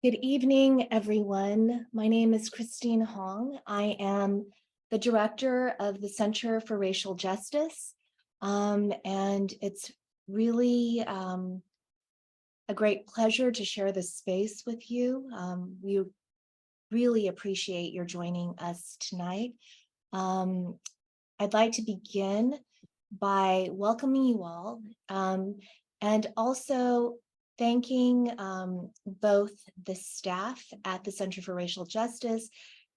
Good evening, everyone. My name is Christine Hong. I am the director of the Center for Racial Justice, and it's really a great pleasure to share this space with you. We really appreciate your joining us tonight. I'd like to begin by welcoming you all and also thanking both the staff at the Center for Racial Justice,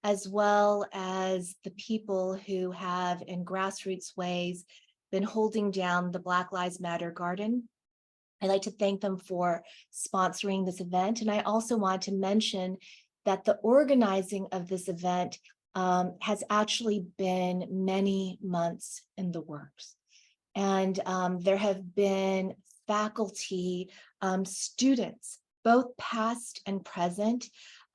as well as the people who have, in grassroots ways, been holding down the Black Lives Matter Garden. I'd like to thank them for sponsoring this event. And I also want to mention that the organizing of this event has actually been many months in the works. And there have been faculty, students, both past and present.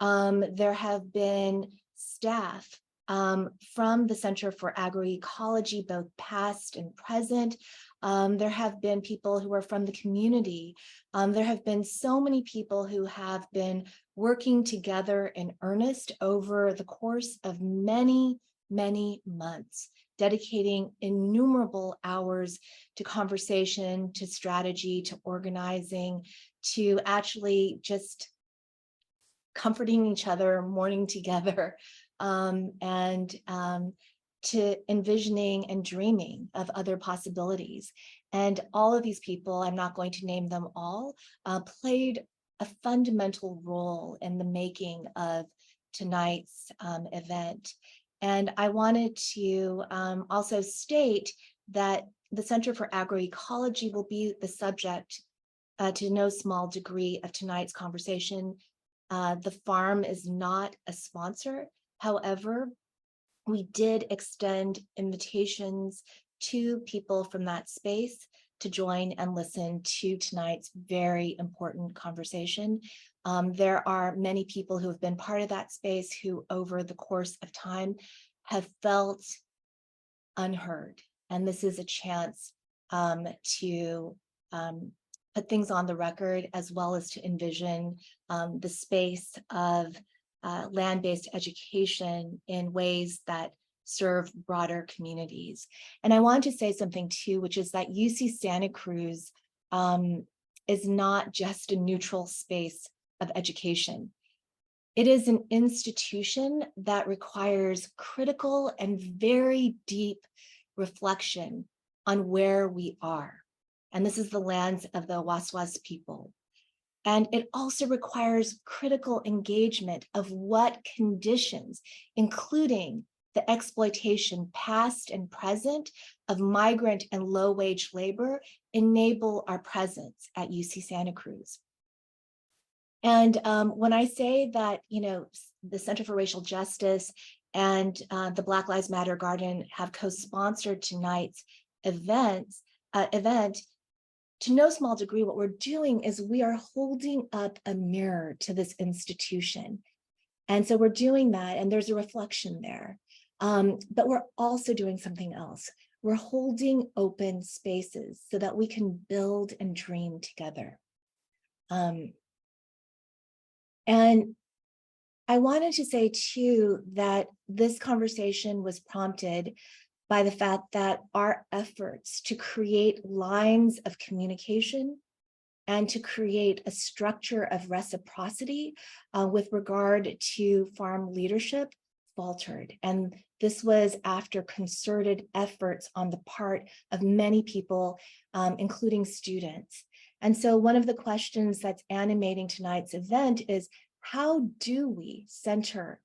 There have been staff from the Center for Agroecology, both past and present. There have been people who are from the community. There have been so many people who have been working together in earnest over the course of many, many months, dedicating innumerable hours to conversation, to strategy, to organizing, to actually just comforting each other, mourning together, and to envisioning and dreaming of other possibilities. And all of these people, I'm not going to name them all, played a fundamental role in the making of tonight's event. And I wanted to also state that the Center for Agroecology will be the subject to no small degree of tonight's conversation. The farm is not a sponsor. However, we did extend invitations to people from that space to join and listen to tonight's very important conversation. There are many people who have been part of that space who over the course of time have felt unheard. And this is a chance to put things on the record, as well as to envision the space of land-based education in ways that serve broader communities. And I want to say something too, which is that UC Santa Cruz is not just a neutral space of education. It is an institution that requires critical and very deep reflection on where we are. And this is the lands of the Waswas people. And it also requires critical engagement of what conditions, including the exploitation past and present of migrant and low-wage labor, enable our presence at UC Santa Cruz. And when I say that, the Center for Racial Justice and the Black Lives Matter Garden have co-sponsored tonight's event, to no small degree, what we're doing is we are holding up a mirror to this institution. And so we're doing that, and there's a reflection there. But we're also doing something else. We're holding open spaces so that we can build and dream together. And I wanted to say too that this conversation was prompted by the fact that our efforts to create lines of communication and to create a structure of reciprocity with regard to farm leadership faltered. And this was after concerted efforts on the part of many people, including students. And so one of the questions that's animating tonight's event is, how do we center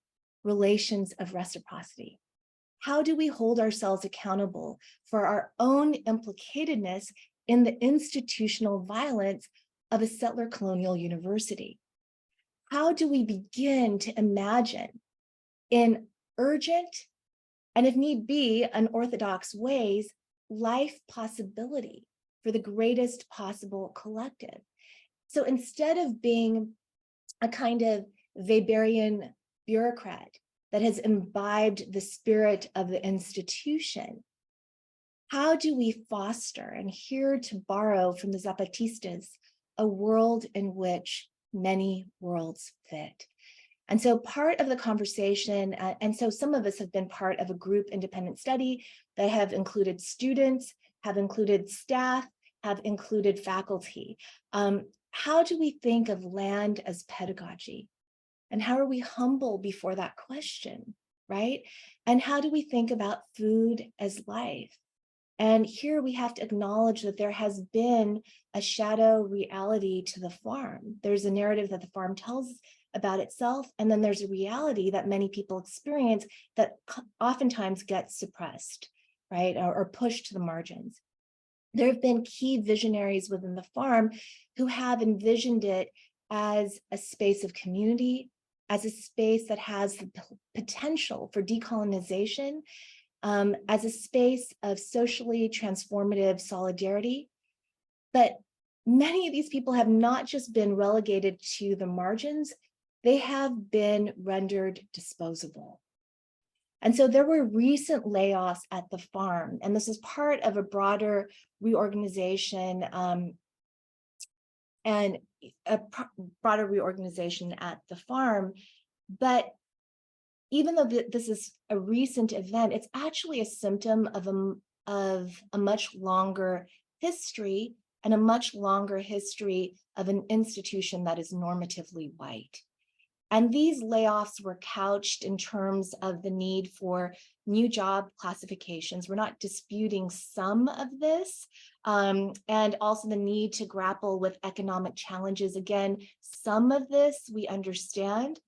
relations of reciprocity? How do we hold ourselves accountable for our own implicatedness in the institutional violence of a settler colonial university? How do we begin to imagine in urgent, and if need be, unorthodox ways, life possibility for the greatest possible collective? So instead of being a kind of Weberian bureaucrat that has imbibed the spirit of the institution, how do we foster, and here to borrow from the Zapatistas, a world in which many worlds fit. And so part of the conversation, and so some of us have been part of a group independent study that have included students, have included staff, have included faculty. How do we think of land as pedagogy? And how are we humble before that question, right? And how do we think about food as life? And here we have to acknowledge that there has been a shadow reality to the farm. There's a narrative that the farm tells about itself, and then there's a reality that many people experience that oftentimes gets suppressed, right, or pushed to the margins. There have been key visionaries within the farm who have envisioned it as a space of community, as a space that has the potential for decolonization, as a space of socially transformative solidarity. But many of these people have not just been relegated to the margins, they have been rendered disposable. And so there were recent layoffs at the farm, and this is part of a broader reorganization and a broader reorganization at the farm. But even though this is a recent event, it's actually a symptom of a much longer history and a much longer history of an institution that is normatively white. And these layoffs were couched in terms of the need for new job classifications. We're not disputing some of this, and also the need to grapple with economic challenges. Again, some of this we understand,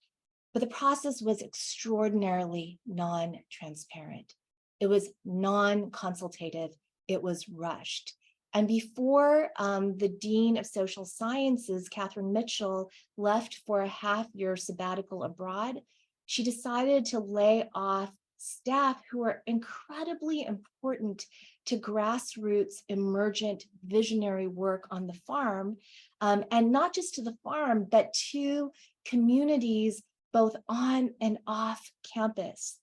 but the process was extraordinarily non-transparent. It was non-consultative. It was rushed. And before the Dean of Social Sciences, Catherine Mitchell, left for a half-year sabbatical abroad, she decided to lay off staff who are incredibly important to grassroots, emergent, visionary work on the farm, and not just to the farm, but to communities both on and off campus.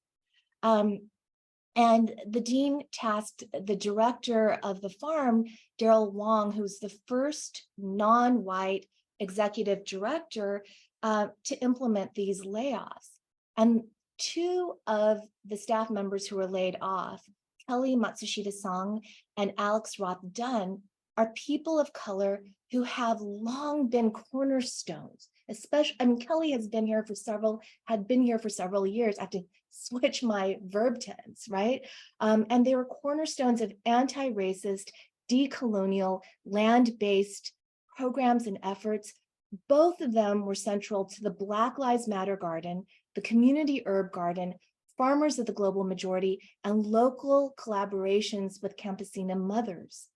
And the dean tasked the director of the farm, Daryl Wong, who's the first non-white executive director, to implement these layoffs. And two of the staff members who were laid off, Kelly Matsushita-Song and Alex Roth-Dunn, are people of color who have long been cornerstones. Especially, I mean, Kelly had been here for several years. I have to switch my verb tense, right? And they were cornerstones of anti-racist, decolonial, land-based programs and efforts. Both of them were central to the Black Lives Matter Garden, the Community Herb Garden, Farmers of the Global Majority, and local collaborations with campesina mothers.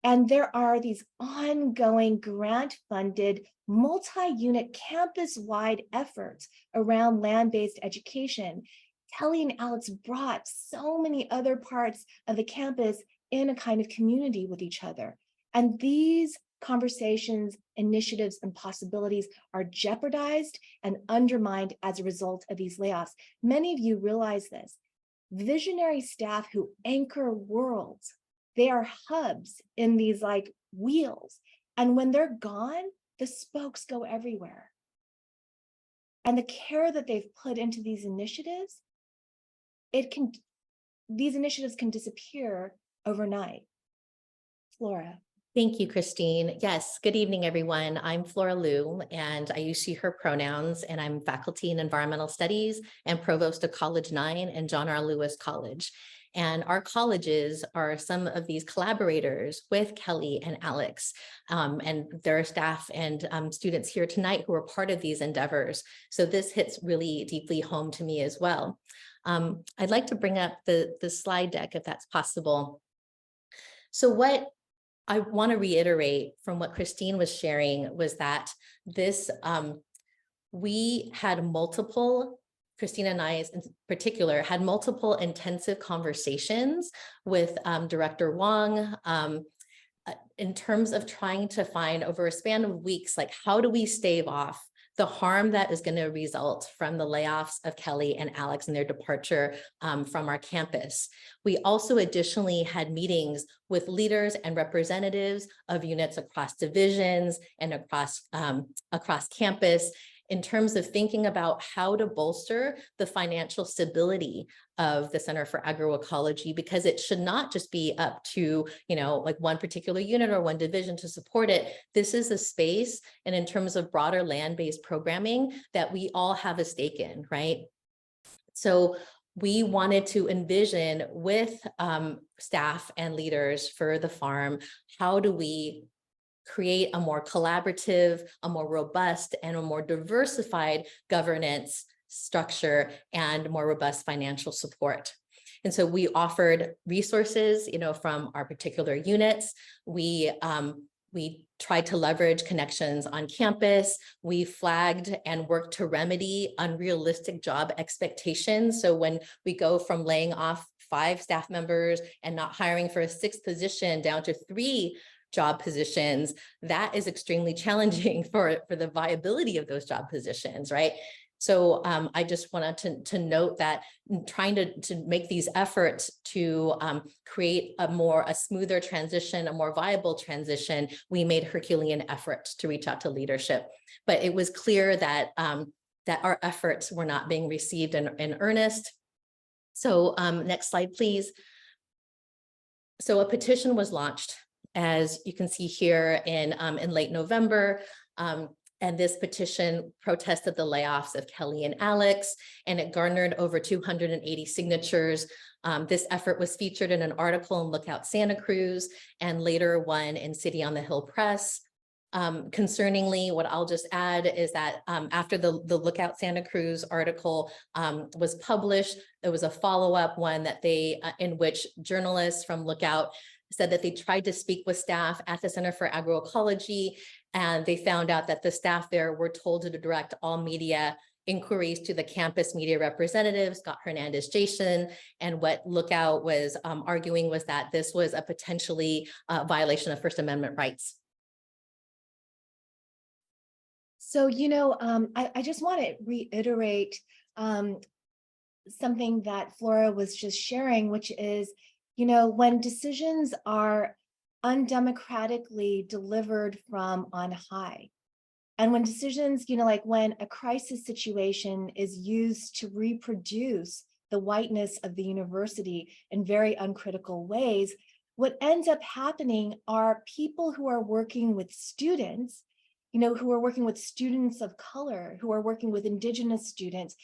And there are these ongoing grant-funded, multi-unit campus-wide efforts around land-based education. Kelly and Alex brought so many other parts of the campus in a kind of community with each other. And these conversations, initiatives, and possibilities are jeopardized and undermined as a result of these layoffs. Many of you realize this. Visionary staff who anchor worlds, they are hubs in these like wheels. And when they're gone, the spokes go everywhere. And the care that they've put into these initiatives, these initiatives can disappear overnight. Flora. Thank you, Christine. Yes, good evening, everyone. I'm Flora Liu, and I use she, her pronouns, and I'm faculty in environmental studies and provost of College 9 and John R. Lewis College. And our colleges are some of these collaborators with Kelly and Alex, and there are staff and students here tonight who are part of these endeavors. So this hits really deeply home to me as well. I'd like to bring up the slide deck if that's possible. So what I want to reiterate from what Christine was sharing was that this, we had multiple, Christina and I in particular, had multiple intensive conversations with Director Wong in terms of trying to find over a span of weeks, like how do we stave off the harm that is going to result from the layoffs of Kelly and Alex and their departure from our campus. We also additionally had meetings with leaders and representatives of units across divisions and across campus in terms of thinking about how to bolster the financial stability of the Center for Agroecology, because it should not just be up to, like one particular unit or one division to support it. This is a space, and in terms of broader land-based programming, that we all have a stake in, right? So we wanted to envision with staff and leaders for the farm, how do we create a more collaborative, a more robust, and a more diversified governance structure and more robust financial support. And so we offered resources, from our particular units. We tried to leverage connections on campus. We flagged and worked to remedy unrealistic job expectations. So when we go from laying off 5 staff members and not hiring for a 6th position down to 3 job positions, that is extremely challenging for the viability of those job positions, right? So I just wanted to note that trying to make these efforts to create a smoother transition, a more viable transition, we made Herculean efforts to reach out to leadership. But it was clear that that our efforts were not being received in earnest. So next slide, please. So a petition was launched, as you can see here, in late November. And this petition protested the layoffs of Kelly and Alex, and it garnered over 280 signatures. This effort was featured in an article in Lookout Santa Cruz and later one in City on the Hill Press. Concerningly, what I'll just add is that after the Lookout Santa Cruz article was published, there was a follow-up one that in which journalists from Lookout said that they tried to speak with staff at the Center for Agroecology, and they found out that the staff there were told to direct all media inquiries to the campus media representative, Scott Hernandez-Jason. And what Lookout was arguing was that this was a potentially violation of First Amendment rights. So, I just want to reiterate something that Flora was just sharing, which is, when decisions are undemocratically delivered from on high, and when decisions, like when a crisis situation is used to reproduce the whiteness of the university in very uncritical ways, what ends up happening are people who are working with students, who are working with students of color, who are working with Indigenous students.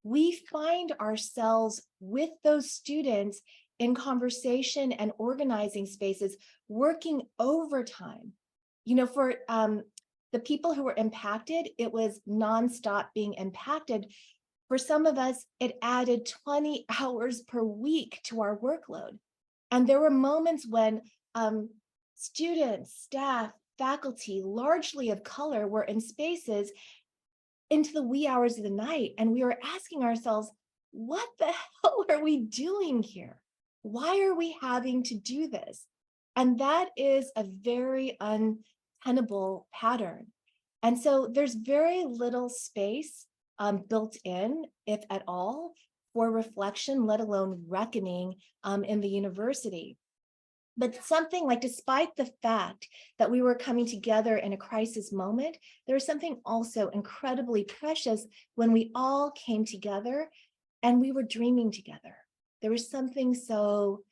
We find ourselves with those students in conversation and organizing spaces, working overtime. For the people who were impacted, it was nonstop being impacted. For some of us, it added 20 hours per week to our workload. And there were moments when students, staff, faculty, largely of color, were in spaces into the wee hours of the night. And we were asking ourselves, what the hell are we doing here? Why are we having to do this? And that is a very untenable pattern. And so there's very little space built in, if at all, for reflection, let alone reckoning in the university. But something like, despite the fact that we were coming together in a crisis moment, there was something also incredibly precious when we all came together and we were dreaming together. There was something so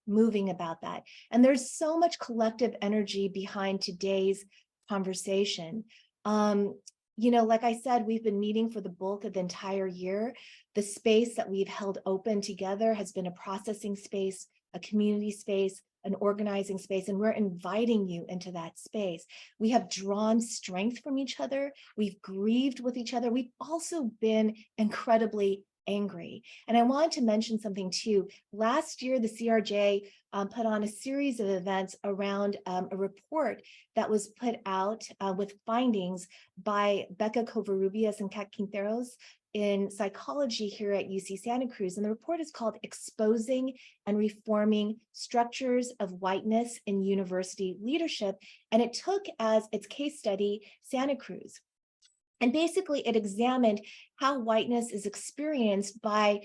moving about that. And there's so much collective energy behind today's conversation. Like I said, we've been meeting for the bulk of the entire year. The space that we've held open together has been a processing space, a community space, an organizing space, and we're inviting you into that space. We have drawn strength from each other. We've grieved with each other. We've also been incredibly angry. And I wanted to mention something too. Last year, the CRJ put on a series of events around a report that was put out with findings by Becca Covarrubias and Kat Quinteros in psychology here at UC Santa Cruz. And the report is called Exposing and Reforming Structures of Whiteness in University Leadership. And it took as its case study Santa Cruz. And basically it examined how whiteness is experienced by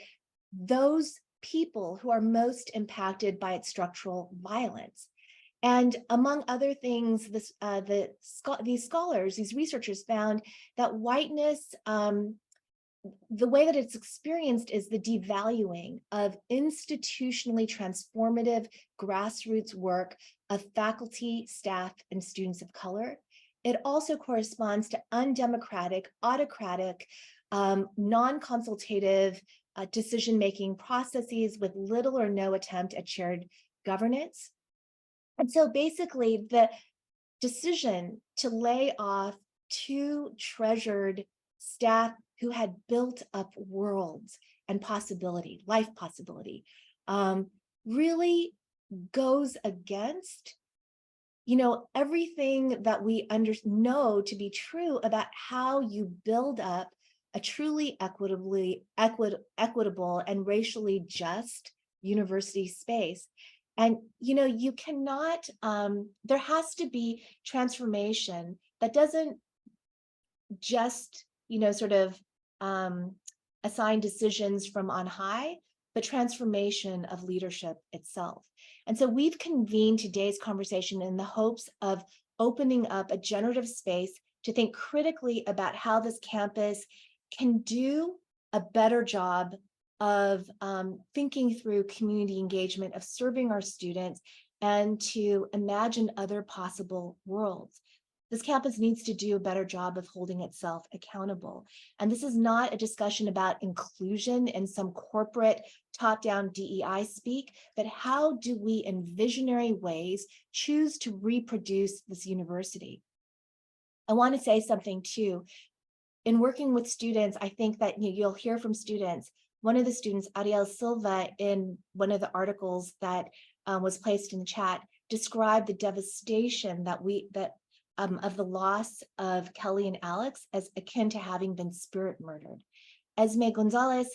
those people who are most impacted by its structural violence. And among other things, these scholars, these researchers found that whiteness, the way that it's experienced is the devaluing of institutionally transformative grassroots work of faculty, staff, and students of color. It also corresponds to undemocratic, autocratic, non-consultative decision-making processes with little or no attempt at shared governance. And so basically the decision to lay off two treasured staff who had built up worlds and possibility, life possibility, really goes against, everything that we know to be true about how you build up a truly equitable and racially just university space. And, you cannot, there has to be transformation that doesn't just, sort of assign decisions from on high, but transformation of leadership itself. And so we've convened today's conversation in the hopes of opening up a generative space to think critically about how this campus can do a better job of thinking through community engagement, of serving our students, and to imagine other possible worlds. This campus needs to do a better job of holding itself accountable. And this is not a discussion about inclusion in some corporate top-down DEI speak, but how do we in visionary ways choose to reproduce this university? I want to say something too. In working with students, I think that you'll hear from students. One of the students, Ariel Silva, in one of the articles that was placed in the chat, described the devastation of the loss of Kelly and Alex as akin to having been spirit murdered. Esme Gonzalez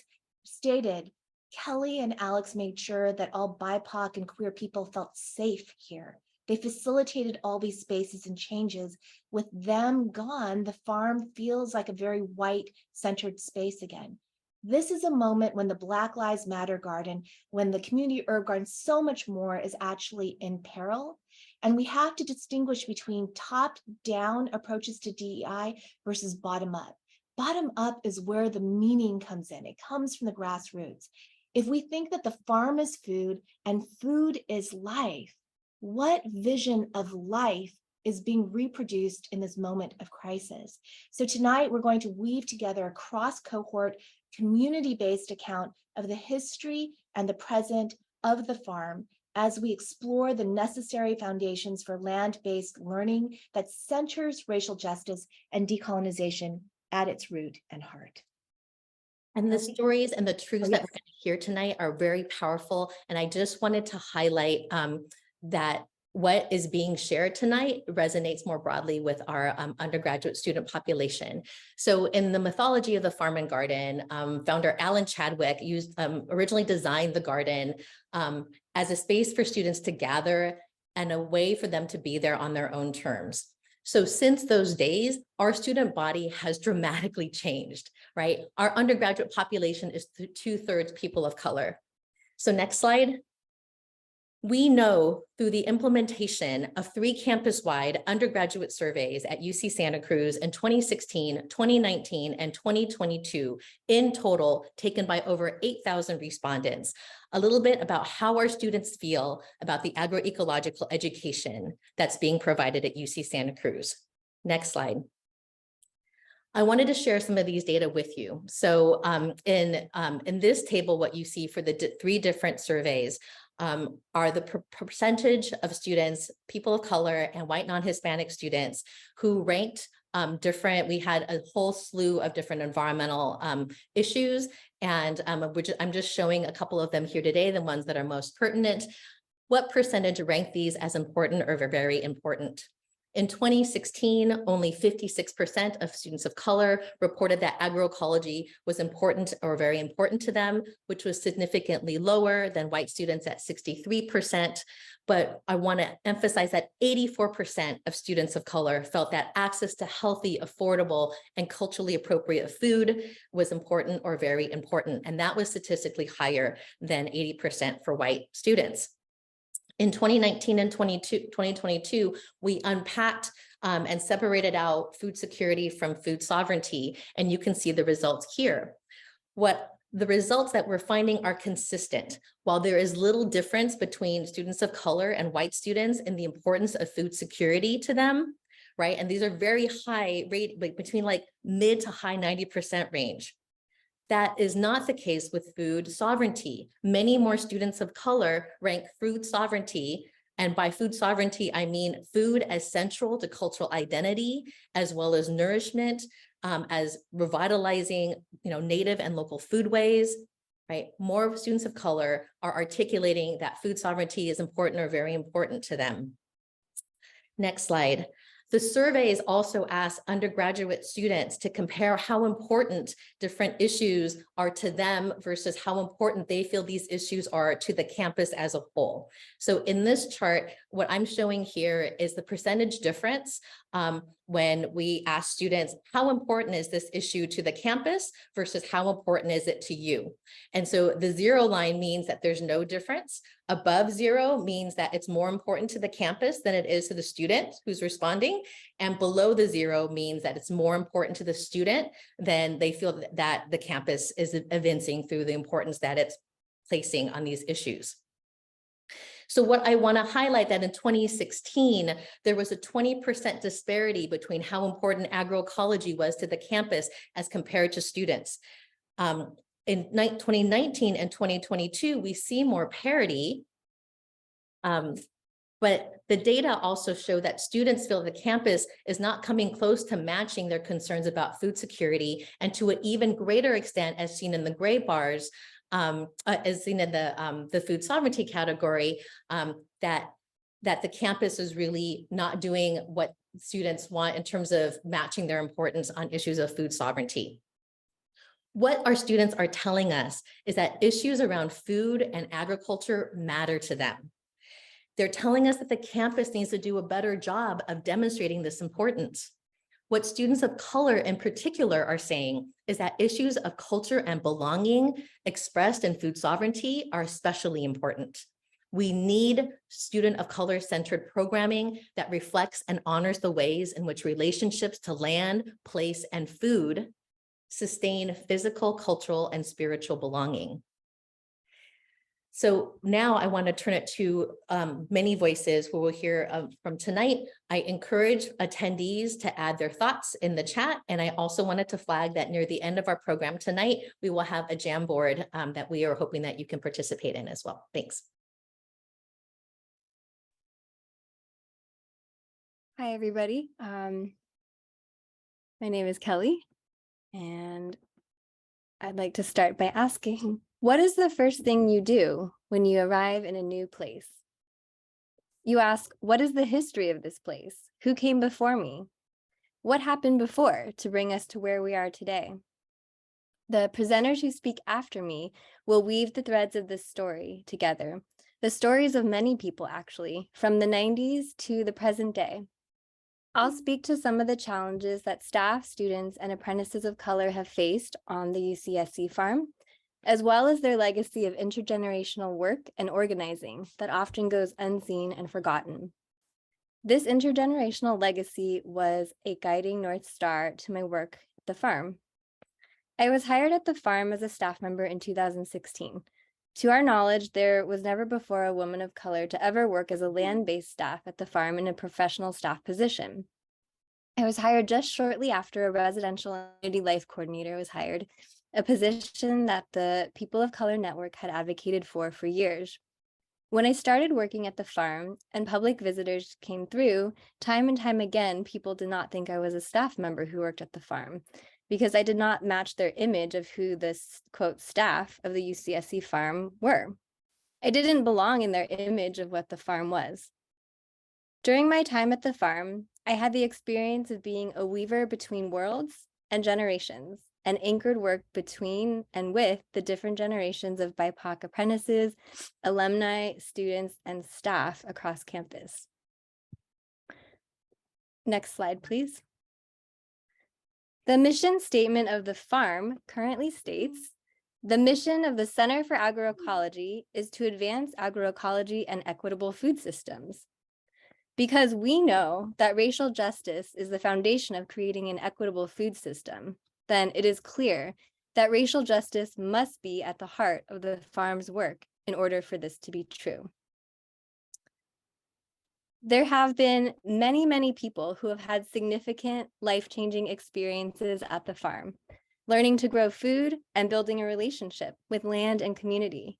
stated, Kelly and Alex made sure that all BIPOC and queer people felt safe here. They facilitated all these spaces and changes. With them gone, the farm feels like a very white-centered space again. This is a moment when the Black Lives Matter garden, when the community herb garden, so much more is actually in peril. And we have to distinguish between top-down approaches to DEI versus bottom-up. Bottom-up is where the meaning comes in. It comes from the grassroots. If we think that the farm is food and food is life, what vision of life is being reproduced in this moment of crisis? So tonight we're going to weave together a cross-cohort, community-based account of the history and the present of the farm as we explore the necessary foundations for land-based learning that centers racial justice and decolonization at its root and heart. And the stories and the truths that we're going to hear tonight are very powerful. And I just wanted to highlight that what is being shared tonight resonates more broadly with our undergraduate student population. So in the mythology of the farm and garden, founder Alan Chadwick originally designed the garden as a space for students to gather and a way for them to be there on their own terms. So since those days, our student body has dramatically changed, right? Our undergraduate population is 2/3 people of color. So next slide. We know through the implementation of 3 campus-wide undergraduate surveys at UC Santa Cruz in 2016, 2019, and 2022, in total taken by over 8,000 respondents, a little bit about how our students feel about the agroecological education that's being provided at UC Santa Cruz. Next slide. I wanted to share some of these data with you. So in this table, what you see for the 3 different surveys are the percentage of students, people of color and white non-Hispanic students who ranked different. We had a whole slew of different environmental issues, and I'm just showing a couple of them here today, the ones that are most pertinent. What percentage rank these as important or very important? In 2016, only 56% of students of color reported that agroecology was important or very important to them, which was significantly lower than white students at 63%. But I want to emphasize that 84% of students of color felt that access to healthy, affordable, and culturally appropriate food was important or very important. And that was statistically higher than 80% for white students. In 2019 and 2022, we unpacked and separated out food security from food sovereignty, and you can see the results here. The results that we're finding are consistent. While there is little difference between students of color and white students in the importance of food security to them, right? And these are very high rate, like between like mid to high 90% range. That is not the case with food sovereignty. Many more students of color rank food sovereignty, and by food sovereignty, I mean food as central to cultural identity, as well as nourishment, as revitalizing, native and local foodways, right? More students of color are articulating that food sovereignty is important or very important to them. Next slide. The surveys also asked undergraduate students to compare how important different issues are to them versus how important they feel these issues are to the campus as a whole. So in this chart, what I'm showing here is the percentage difference when we ask students, how important is this issue to the campus versus how important is it to you? And so the 0 line means that there's no difference. Above 0 means that it's more important to the campus than it is to the student who's responding. And below the 0 means that it's more important to the student than they feel that the campus is evincing through the importance that it's placing on these issues. So what I want to highlight that in 2016, there was a 20% disparity between how important agroecology was to the campus as compared to students. In 2019 and 2022, we see more parity, but the data also show that students feel the campus is not coming close to matching their concerns about food security, and to an even greater extent, as seen in the gray bars, as seen in the food sovereignty category, that the campus is really not doing what students want in terms of matching their importance on issues of food sovereignty. What our students are telling us is that issues around food and agriculture matter to them. They're telling us that the campus needs to do a better job of demonstrating this importance. What students of color in particular are saying is that issues of culture and belonging expressed in food sovereignty are especially important. We need student of color centered programming that reflects and honors the ways in which relationships to land, place, and food sustain physical, cultural, and spiritual belonging. So now I want to turn it to many voices who will hear from tonight. I encourage attendees to add their thoughts in the chat. And I also wanted to flag that near the end of our program tonight, we will have a jam board that we are hoping that you can participate in as well. Thanks. Hi, everybody. My name is Kelly, and I'd like to start by asking, what is the first thing you do when you arrive in a new place? You ask, what is the history of this place? Who came before me? What happened before to bring us to where we are today? The presenters who speak after me will weave the threads of this story together, the stories of many people actually, from the 90s to the present day. I'll speak to some of the challenges that staff, students, and apprentices of color have faced on the UCSC Farm, as well as their legacy of intergenerational work and organizing that often goes unseen and forgotten. This intergenerational legacy was a guiding North Star to my work at the farm. I was hired at the farm as a staff member in 2016. To our knowledge, there was never before a woman of color to ever work as a land-based staff at the farm in a professional staff position. I was hired just shortly after a residential and community life coordinator was hired, a position that the People of Color Network had advocated for years. When I started working at the farm and public visitors came through, time and time again, people did not think I was a staff member who worked at the farm because I did not match their image of who this, quote, staff of the UCSC Farm were. I didn't belong in their image of what the farm was. During my time at the farm, I had the experience of being a weaver between worlds and generations, and anchored work between and with the different generations of BIPOC apprentices, alumni, students, and staff across campus. Next slide, please. The mission statement of the farm currently states, the mission of the Center for Agroecology is to advance agroecology and equitable food systems. Because we know that racial justice is the foundation of creating an equitable food system, then it is clear that racial justice must be at the heart of the farm's work in order for this to be true. There have been many, many people who have had significant life-changing experiences at the farm, learning to grow food and building a relationship with land and community.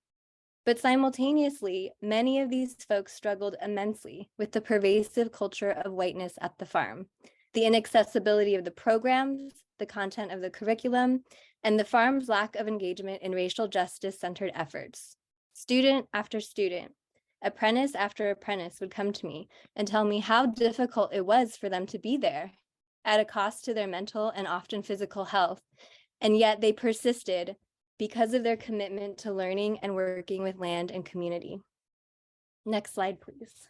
But simultaneously, many of these folks struggled immensely with the pervasive culture of whiteness at the farm, the inaccessibility of the programs, the content of the curriculum, and the farm's lack of engagement in racial justice-centered efforts. Student after student, apprentice after apprentice would come to me and tell me how difficult it was for them to be there at a cost to their mental and often physical health. And yet they persisted because of their commitment to learning and working with land and community. Next slide, please.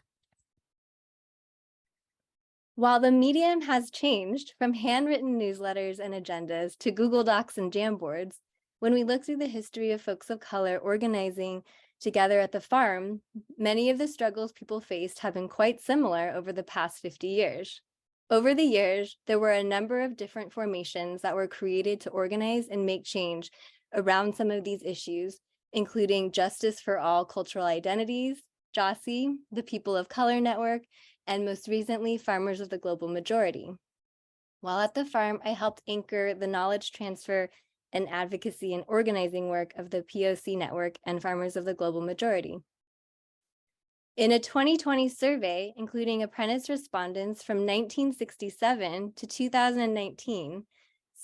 While the medium has changed from handwritten newsletters and agendas to Google Docs and Jamboards, when we look through the history of folks of color organizing together at the farm, many of the struggles people faced have been quite similar over the past 50 years. Over the years, there were a number of different formations that were created to organize and make change around some of these issues, including Justice for All Cultural Identities, JOSSI, the People of Color Network, and most recently, Farmers of the Global Majority. While at the farm, I helped anchor the knowledge transfer and advocacy and organizing work of the POC Network and Farmers of the Global Majority. In a 2020 survey, including apprentice respondents from 1967 to 2019,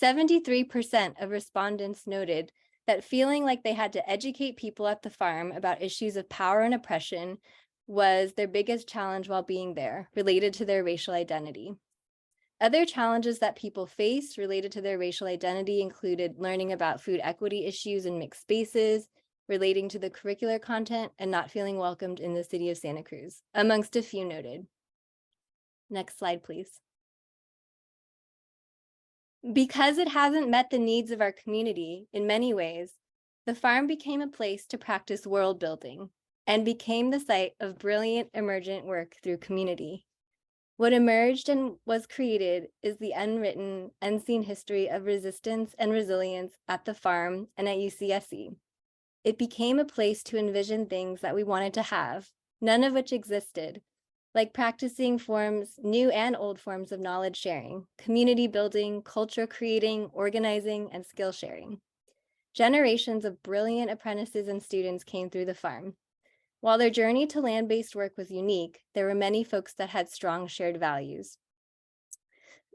73% of respondents noted that feeling like they had to educate people at the farm about issues of power and oppression was their biggest challenge while being there, related to their racial identity. Other challenges that people faced related to their racial identity included learning about food equity issues in mixed spaces, relating to the curricular content, and not feeling welcomed in the city of Santa Cruz, amongst a few noted. Next slide, please. Because it hasn't met the needs of our community in many ways, the farm became a place to practice world building and became the site of brilliant emergent work through community. What emerged and was created is the unwritten, unseen history of resistance and resilience at the farm and at UCSC. It became a place to envision things that we wanted to have, none of which existed, like practicing forms, new and old forms of knowledge sharing, community building, culture creating, organizing, and skill sharing. Generations of brilliant apprentices and students came through the farm. While their journey to land-based work was unique, there were many folks that had strong shared values.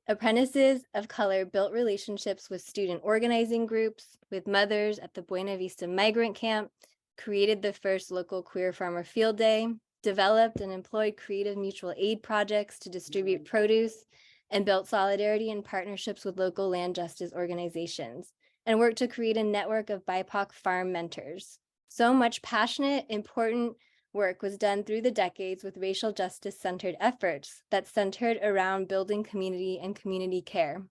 Apprentices of color built relationships with student organizing groups, with mothers at the Buena Vista Migrant Camp, created the first local queer farmer field day, developed and employed creative mutual aid projects to distribute produce, and built solidarity and partnerships with local land justice organizations, and worked to create a network of BIPOC farm mentors. So much passionate, important work was done through the decades with racial justice-centered efforts that centered around building community and community care.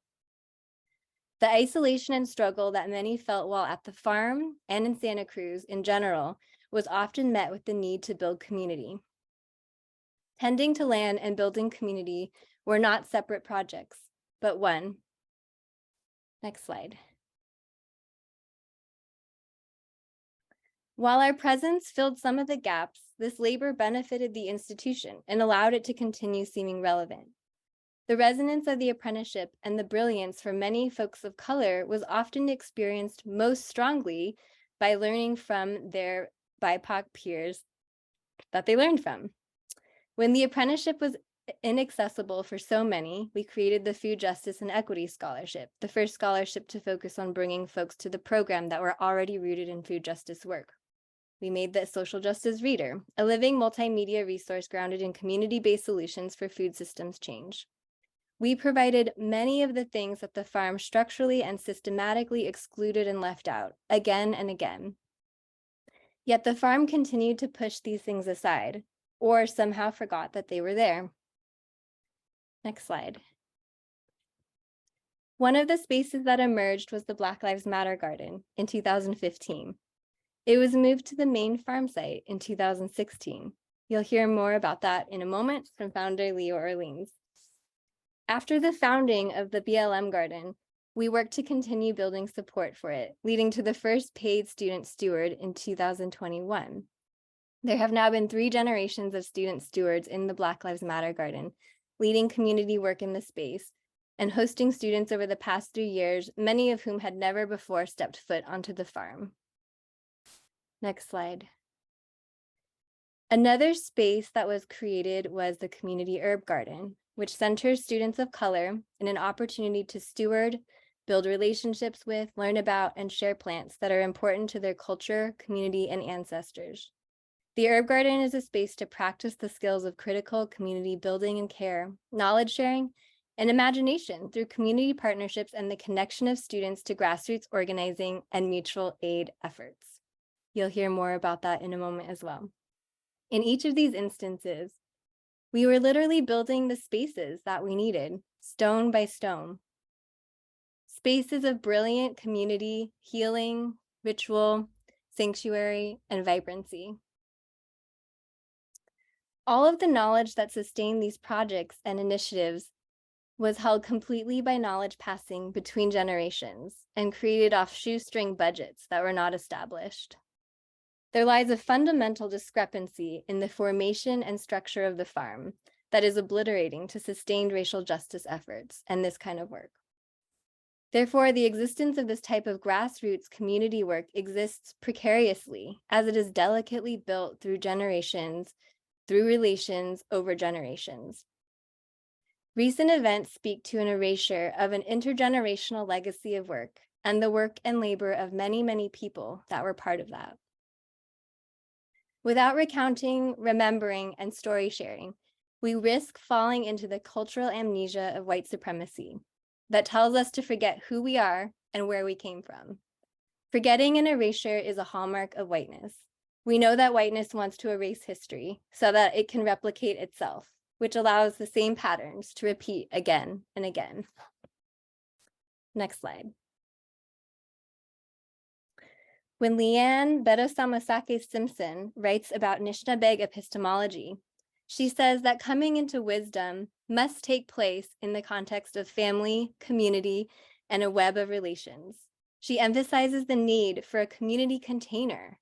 The isolation and struggle that many felt while at the farm and in Santa Cruz in general was often met with the need to build community. Tending to land and building community were not separate projects, but one. Next slide. While our presence filled some of the gaps, this labor benefited the institution and allowed it to continue seeming relevant. The resonance of the apprenticeship and the brilliance for many folks of color was often experienced most strongly by learning from their BIPOC peers that they learned from. When the apprenticeship was inaccessible for so many, we created the Food Justice and Equity Scholarship, the first scholarship to focus on bringing folks to the program that were already rooted in food justice work. We made the Social Justice Reader, a living multimedia resource grounded in community-based solutions for food systems change. We provided many of the things that the farm structurally and systematically excluded and left out again and again. Yet the farm continued to push these things aside, or somehow forgot that they were there. Next slide. One of the spaces that emerged was the Black Lives Matter Garden in 2015. It was moved to the main farm site in 2016. You'll hear more about that in a moment from founder Leo Orleans. After the founding of the BLM Garden, we worked to continue building support for it, leading to the first paid student steward in 2021. There have now been 3 generations of student stewards in the Black Lives Matter Garden, leading community work in the space, and hosting students over the past 3 years, many of whom had never before stepped foot onto the farm. Next slide. Another space that was created was the Community Herb Garden, which centers students of color in an opportunity to steward, build relationships with, learn about, and share plants that are important to their culture, community, and ancestors. The Herb Garden is a space to practice the skills of critical community building and care, knowledge sharing, and imagination through community partnerships and the connection of students to grassroots organizing and mutual aid efforts. You'll hear more about that in a moment as well. In each of these instances, we were literally building the spaces that we needed, stone by stone. Spaces of brilliant community, healing, ritual, sanctuary, and vibrancy. All of the knowledge that sustained these projects and initiatives was held completely by knowledge passing between generations and created off shoestring budgets that were not established. There lies a fundamental discrepancy in the formation and structure of the farm that is obliterating to sustained racial justice efforts and this kind of work. Therefore, the existence of this type of grassroots community work exists precariously as it is delicately built through generations, through relations over generations. Recent events speak to an erasure of an intergenerational legacy of work and the work and labor of many, many people that were part of that. Without recounting, remembering, and story sharing, we risk falling into the cultural amnesia of white supremacy that tells us to forget who we are and where we came from. Forgetting and erasure is a hallmark of whiteness. We know that whiteness wants to erase history so that it can replicate itself, which allows the same patterns to repeat again and again. Next slide. When Leanne Betasamosake Simpson writes about Anishinaabe epistemology, she says that coming into wisdom must take place in the context of family, community, and a web of relations. She emphasizes the need for a community container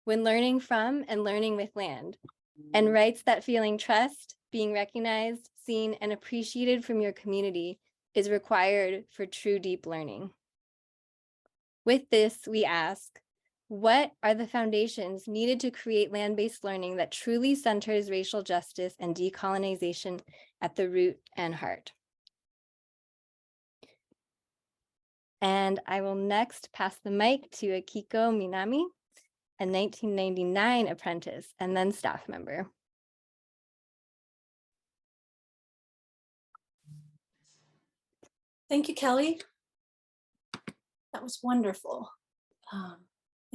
when learning from and learning with land, and writes that feeling trust, being recognized, seen, and appreciated from your community is required for true deep learning. With this, we ask, what are the foundations needed to create land-based learning that truly centers racial justice and decolonization at the root and heart? And I will next pass the mic to Akiko Minami, a 1999 apprentice and then staff member. Thank you, Kelly. That was wonderful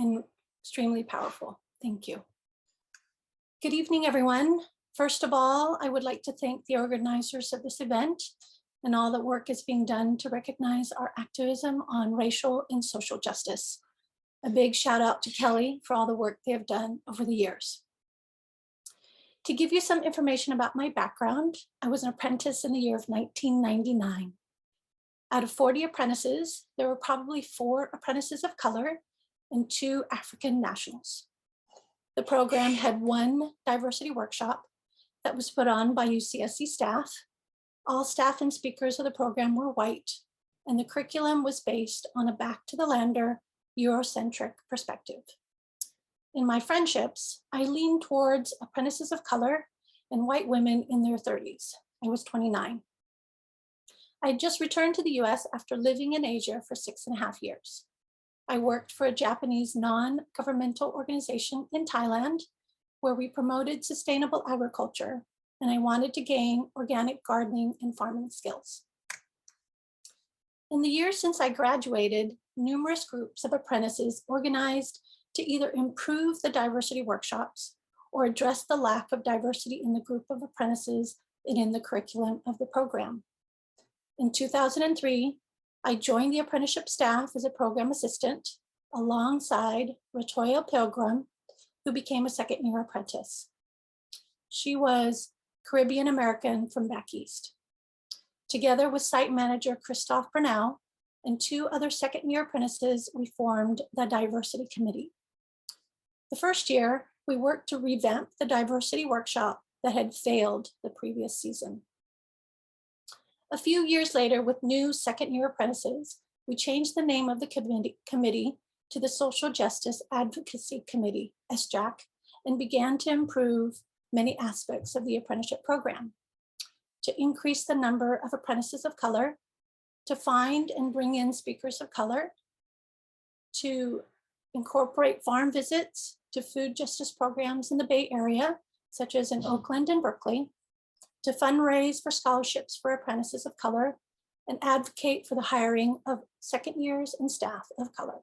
and extremely powerful. Thank you. Good evening, everyone. First of all, I would like to thank the organizers of this event and all the work is being done to recognize our activism on racial and social justice. A big shout out to Kelly for all the work they have done over the years. To give you some information about my background, I was an apprentice in the year of 1999. Out of 40 apprentices, there were probably 4 apprentices of color and 2 African nationals. The program had 1 diversity workshop that was put on by UCSC staff. All staff and speakers of the program were white, and the curriculum was based on a back to the lander, Eurocentric perspective. In my friendships, I leaned towards apprentices of color and white women in their 30s. I was 29. I had just returned to the US after living in Asia for 6.5 years. I worked for a Japanese non-governmental organization in Thailand where we promoted sustainable agriculture, and I wanted to gain organic gardening and farming skills. In the years since I graduated, numerous groups of apprentices organized to either improve the diversity workshops or address the lack of diversity in the group of apprentices and in the curriculum of the program. In 2003, I joined the apprenticeship staff as a program assistant alongside Ratoya Pilgrim, who became a second-year apprentice. She was Caribbean American from back east. Together with site manager Christophe Brunel and 2 other second-year apprentices, we formed the Diversity Committee. The first year, we worked to revamp the diversity workshop that had failed the previous season. A few years later, with new second-year apprentices, we changed the name of the committee to the Social Justice Advocacy Committee, SJAC, and began to improve many aspects of the apprenticeship program. To increase the number of apprentices of color, to find and bring in speakers of color, to incorporate farm visits to food justice programs in the Bay Area, such as in Oakland and Berkeley, to fundraise for scholarships for apprentices of color, and advocate for the hiring of second years and staff of color.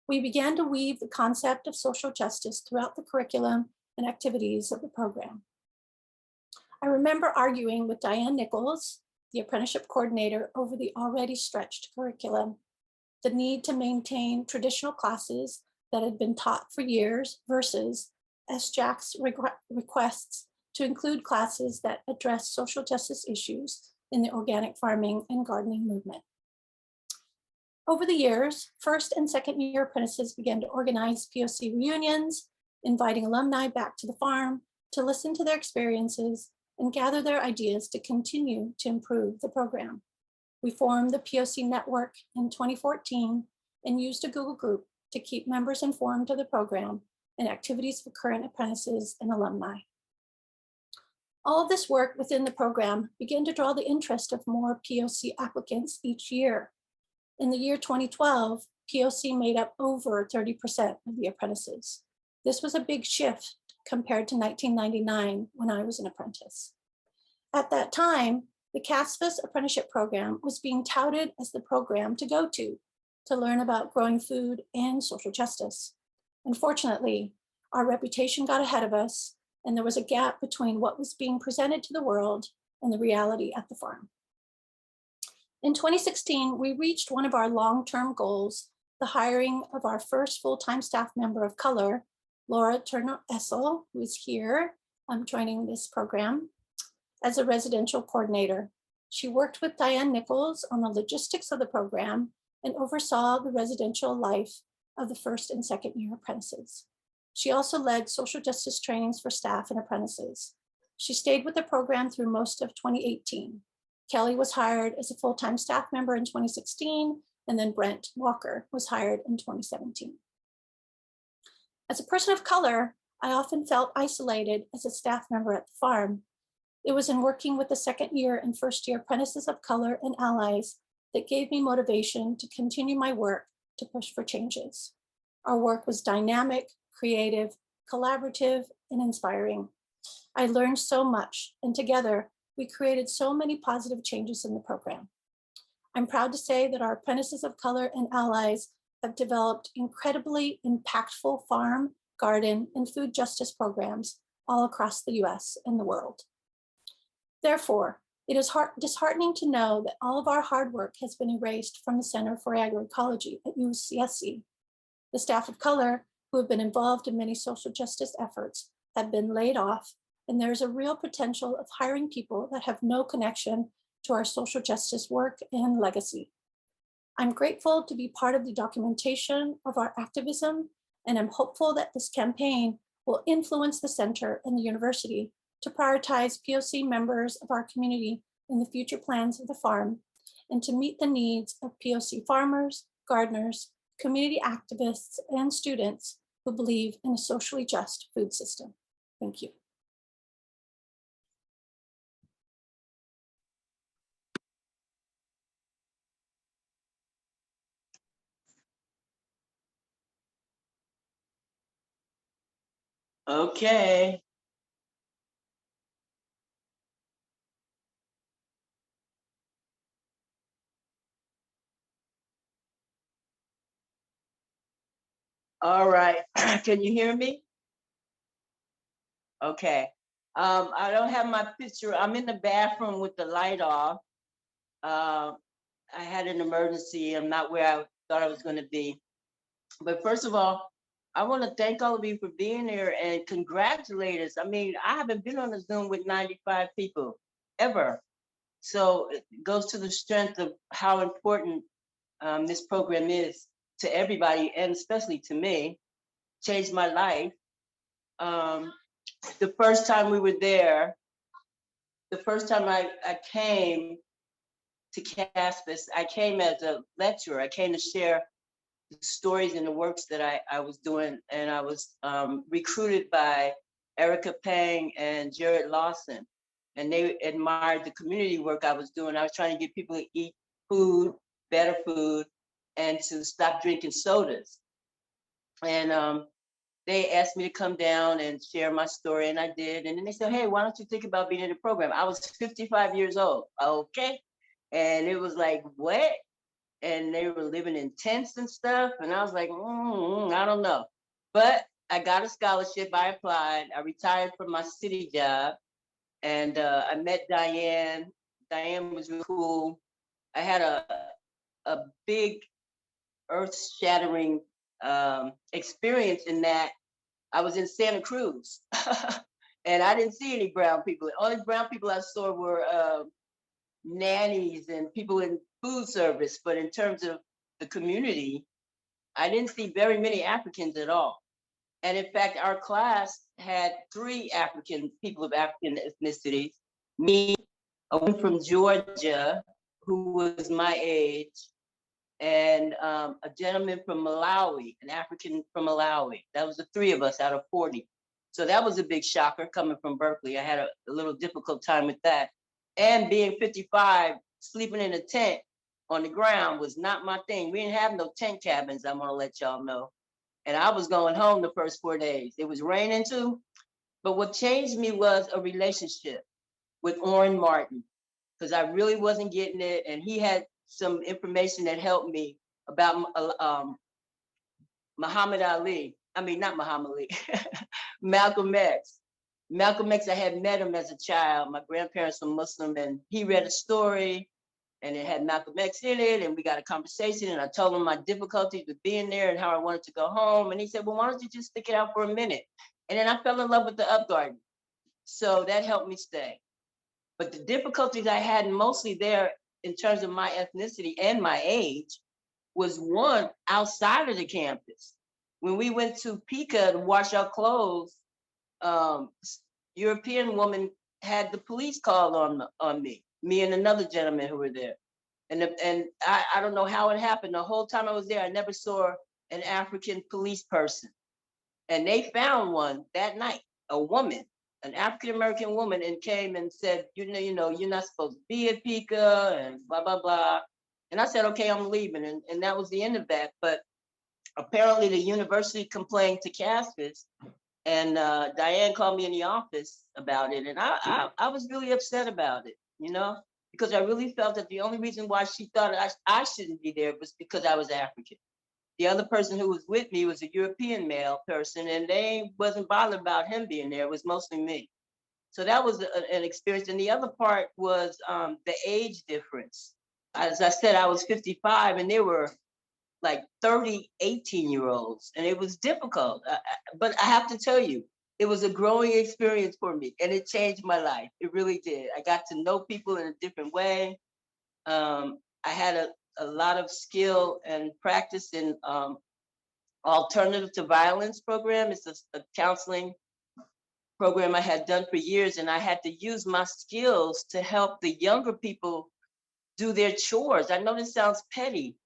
We began to weave the concept of social justice throughout the curriculum and activities of the program. I remember arguing with Diane Nichols, the apprenticeship coordinator, over the already stretched curriculum, the need to maintain traditional classes that had been taught for years versus SJAC's requests to include classes that address social justice issues in the organic farming and gardening movement. Over the years, first and second year apprentices began to organize POC reunions, inviting alumni back to the farm to listen to their experiences and gather their ideas to continue to improve the program. We formed the POC network in 2014 and used a Google group to keep members informed of the program and activities for current apprentices and alumni. All of this work within the program began to draw the interest of more POC applicants each year. In the year 2012, POC made up over 30% of the apprentices. This was a big shift compared to 1999 when I was an apprentice. At that time, the CASFAS apprenticeship program was being touted as the program to go to learn about growing food and social justice. Unfortunately, our reputation got ahead of us, and there was a gap between what was being presented to the world and the reality at the farm. In 2016, we reached one of our long-term goals, the hiring of our first full-time staff member of color, Laura Turner-Essel, who is here joining this program, as a residential coordinator. She worked with Diane Nichols on the logistics of the program and oversaw the residential life of the first and second year apprentices. She also led social justice trainings for staff and apprentices. She stayed with the program through most of 2018. Kelly was hired as a full-time staff member in 2016, and then Brent Walker was hired in 2017. As a person of color, I often felt isolated as a staff member at the farm. It was in working with the second year and first year apprentices of color and allies that gave me motivation to continue my work to push for changes. Our work was dynamic, creative, collaborative, and inspiring. I learned so much, and together we created so many positive changes in the program. I'm proud to say that our apprentices of color and allies have developed incredibly impactful farm, garden, and food justice programs all across the US and the world. Therefore, it is disheartening to know that all of our hard work has been erased from the Center for Agroecology at UCSC. The staff of color who have been involved in many social justice efforts have been laid off, and there's a real potential of hiring people that have no connection to our social justice work and legacy. I'm grateful to be part of the documentation of our activism, and I'm hopeful that this campaign will influence the center and the university to prioritize POC members of our community in the future plans of the farm and to meet the needs of POC farmers, gardeners, community activists, and students who believe in a socially just food system. Thank you. Okay. All right. Can you hear me? Okay. I don't have my picture. I'm in the bathroom with the light off. I had an emergency. I'm not where I thought I was going to be. But first of all, I want to thank all of you for being here and congratulate us. I mean, I haven't been on a Zoom with 95 people ever. So it goes to the strength of how important this program is to everybody, and especially to me. Changed my life. The first time we were there, the first time I came to Caspis, I came as a lecturer. I came to share the stories and the works that I was doing, and I was recruited by Erica Pang and Jared Lawson, and they admired the community work I was doing. I was trying to get people to eat food, better food, and to stop drinking sodas. And they asked me to come down and share my story, and I did. And then they said, hey, why don't you think about being in the program? I was 55 years old. Okay. And it was like, what? And they were living in tents and stuff. And I was like, I don't know. But I got a scholarship. I applied. I retired from my city job. And I met Diane. Diane was really cool. I had a big earth-shattering experience in that I was in Santa Cruz and I didn't see any brown people. The only brown people I saw were nannies and people in food service. But in terms of the community, I didn't see very many Africans at all. And in fact, our class had 3 people of African ethnicities. Me, a woman from Georgia who was my age, and a gentleman from Malawi, an African from Malawi. That was the 3 of us out of 40. So that was a big shocker coming from Berkeley. I had a little difficult time with that. And being 55, sleeping in a tent on the ground was not my thing. We didn't have no tent cabins, I'm gonna let y'all know. And I was going home the first 4 days. It was raining too. But what changed me was a relationship with Orrin Martin, because I really wasn't getting it. And he had some information that helped me about Muhammad Ali. I mean, not Muhammad Ali, Malcolm X. Malcolm X, I had met him as a child. My grandparents were Muslim, and he read a story and it had Malcolm X in it, and we got a conversation, and I told him my difficulties with being there and how I wanted to go home. And he said, well, why don't you just stick it out for a minute? And then I fell in love with the Up Garden. So that helped me stay. But the difficulties I had mostly there in terms of my ethnicity and my age was, one, outside of the campus. When we went to Pika to wash our clothes, European woman had the police called on me and another gentleman who were there. And I don't know how it happened. The whole time I was there, I never saw an African police person. And they found one that night, a woman, an African-American woman, and came and said, you know, you're not supposed to be at Pika and blah, blah, blah. And I said, okay, I'm leaving. And that was the end of that. But apparently the university complained to Caspis, and Diane called me in the office about it. And I was really upset about it, you know, because I really felt that the only reason why she thought I shouldn't be there was because I was African. The other person who was with me was a European male person, and they wasn't bothered about him being there. It was mostly me. So that was an experience. And the other part was the age difference. As I said, I was 55, and there were like 30 18-year-olds, and it was difficult. But I have to tell you, it was a growing experience for me, and it changed my life. It really did. I got to know people in a different way. I had a lot of skill and practice in alternative to violence program. It's a counseling program I had done for years, and I had to use my skills to help the younger people do their chores. I know this sounds petty,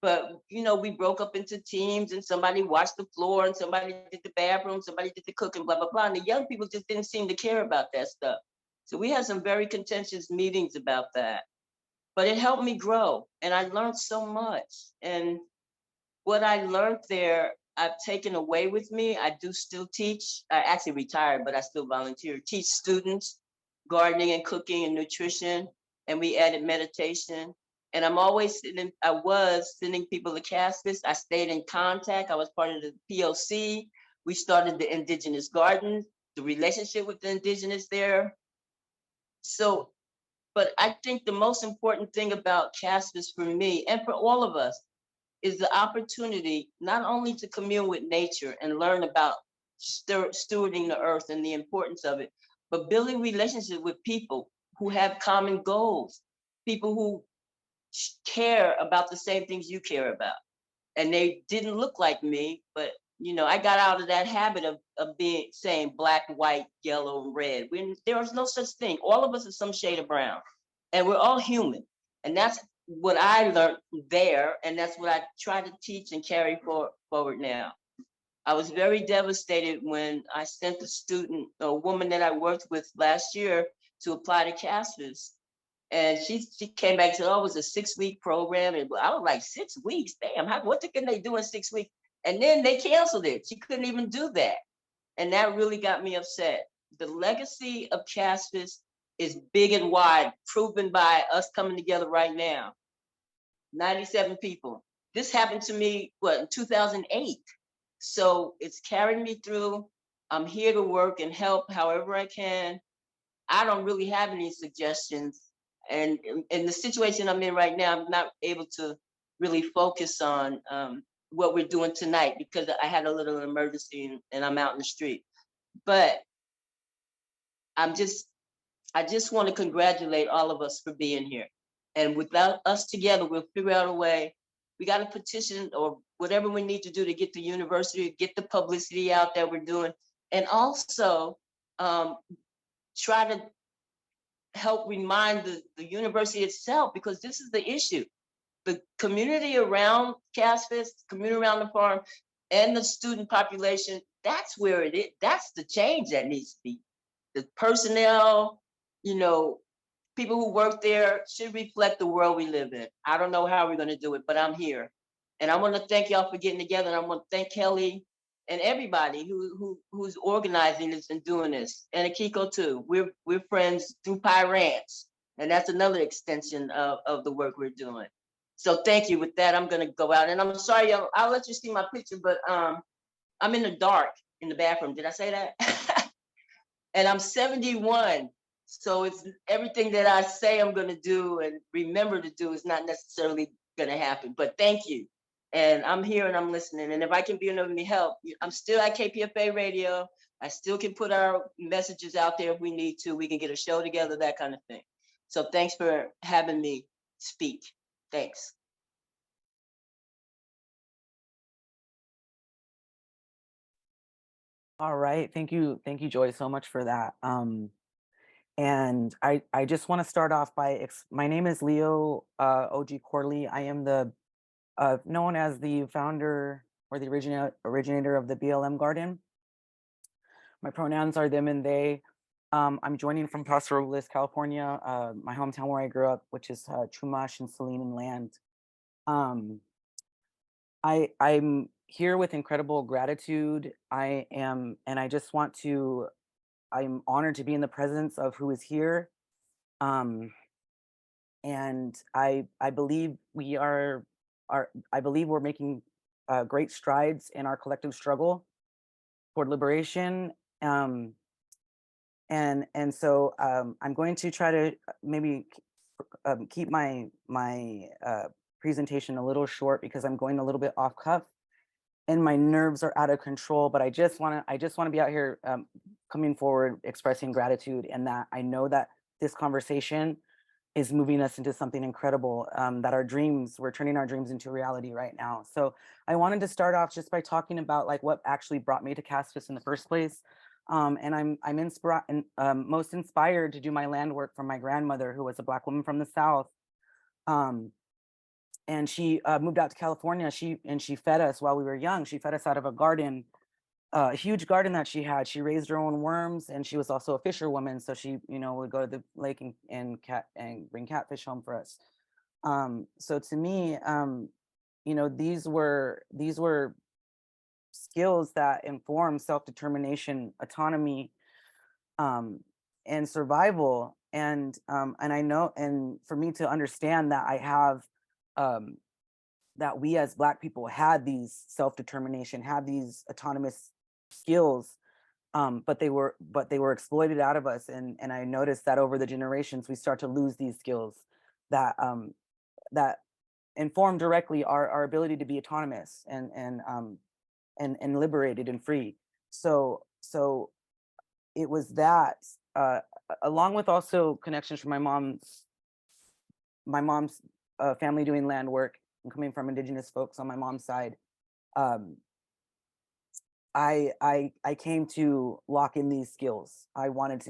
but you know, we broke up into teams, and somebody washed the floor, and somebody did the bathroom, somebody did the cooking, blah, blah, blah. And the young people just didn't seem to care about that stuff. So we had some very contentious meetings about that. But it helped me grow, and I learned so much. And what I learned there, I've taken away with me. I do still teach. I actually retired, but I still volunteer. Teach students gardening and cooking and nutrition, and we added meditation. And I was sending people to Caspis. I stayed in contact. I was part of the POC. We started the Indigenous Garden, the relationship with the Indigenous there. So, but I think the most important thing about Caspis for me and for all of us is the opportunity not only to commune with nature and learn about stewarding the earth and the importance of it, but building relationships with people who have common goals, people who care about the same things you care about. And they didn't look like me, but I got out of that habit of being saying black, white, yellow, and red. There was no such thing. All of us are some shade of brown, and we're all human. And that's what I learned there, and that's what I try to teach and carry forward now. I was very devastated when I sent a woman that I worked with last year, to apply to Caspis. And she came back and said, oh, it was a 6-week program. And I was like, 6 weeks? Damn, what can they do in 6 weeks? And then they canceled it. She couldn't even do that. And that really got me upset. The legacy of Caspis is big and wide, proven by us coming together right now. 97 people. This happened to me, in 2008. So it's carried me through. I'm here to work and help however I can. I don't really have any suggestions. And in the situation I'm in right now, I'm not able to really focus on what we're doing tonight because I had a little emergency and I'm out in the street. But I just want to congratulate all of us for being here. And without us together, we'll figure out a way. We got to petition or whatever we need to do to get the university, get the publicity out that we're doing, and also try to help remind the university itself, because this is the issue. The community around Caspis, community around the farm, and the student population, that's where it is. That's the change that needs to be. The personnel, people who work there should reflect the world we live in. I don't know how we're going to do it, but I'm here. And I want to thank y'all for getting together. And I want to thank Kelly and everybody who's organizing this and doing this. And Akiko too. We're friends through Pie Ranch. And that's another extension of the work we're doing. So thank you. With that, I'm going to go out. And I'm sorry, y'all, I'll let you see my picture, but I'm in the dark in the bathroom. Did I say that? And I'm 71. So it's everything that I say I'm going to do and remember to do is not necessarily going to happen. But thank you. And I'm here and I'm listening. And if I can be of any help, I'm still at KPFA radio. I still can put our messages out there if we need to. We can get a show together, that kind of thing. So thanks for having me speak. Thanks. All right, thank you, Joy, so much for that. And I just want to start off by, my name is Leo OG Corley. I am the known as the founder or the originator of the BLM Garden. My pronouns are them and they. I'm joining from Paso Robles, California, my hometown where I grew up, which is Chumash and Saline land. I'm here with incredible gratitude. And I just want to, I'm honored to be in the presence of who is here. And I believe we're making great strides in our collective struggle toward liberation. And so I'm going to try to maybe keep my presentation a little short because I'm going a little bit off cuff and my nerves are out of control, but I just want to be out here coming forward, expressing gratitude, and that I know that this conversation is moving us into something incredible, that we're turning our dreams into reality right now. So I wanted to start off just by talking about like what actually brought me to Caspis in the first place. And I'm most inspired to do my land work from my grandmother, who was a Black woman from the South. And she moved out to California. She fed us while we were young. She fed us out of a garden, a huge garden that she had. She raised her own worms, and she was also a fisherwoman. So she, would go to the lake and bring catfish home for us. So to me, these were skills that inform self-determination, autonomy, and survival. And I know, and for me to understand that I have, that we as Black people had these self-determination, had these autonomous skills, but they were exploited out of us. And I noticed that over the generations, we start to lose these skills that that inform directly our ability to be autonomous and liberated and free. So it was that, along with also connections from my mom's family doing land work and coming from Indigenous folks on my mom's side. I came to lock in these skills. I wanted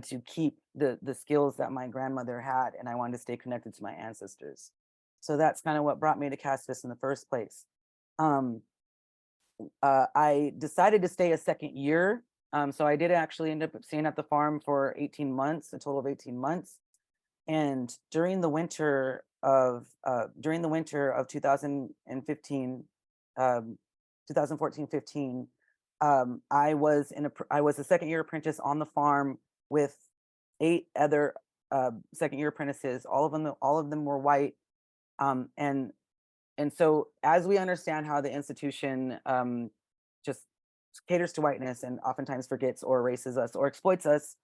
to keep the skills that my grandmother had, and I wanted to stay connected to my ancestors. So that's kind of what brought me to CASFIS in the first place. I decided to stay a second year. So I did actually end up staying at the farm for 18 months, a total of 18 months. And during the winter of 2015, 2014-15, I was a second year apprentice on the farm with 8 other second year apprentices. All of them were white. And so as we understand how the institution just caters to whiteness and oftentimes forgets or erases us or exploits us,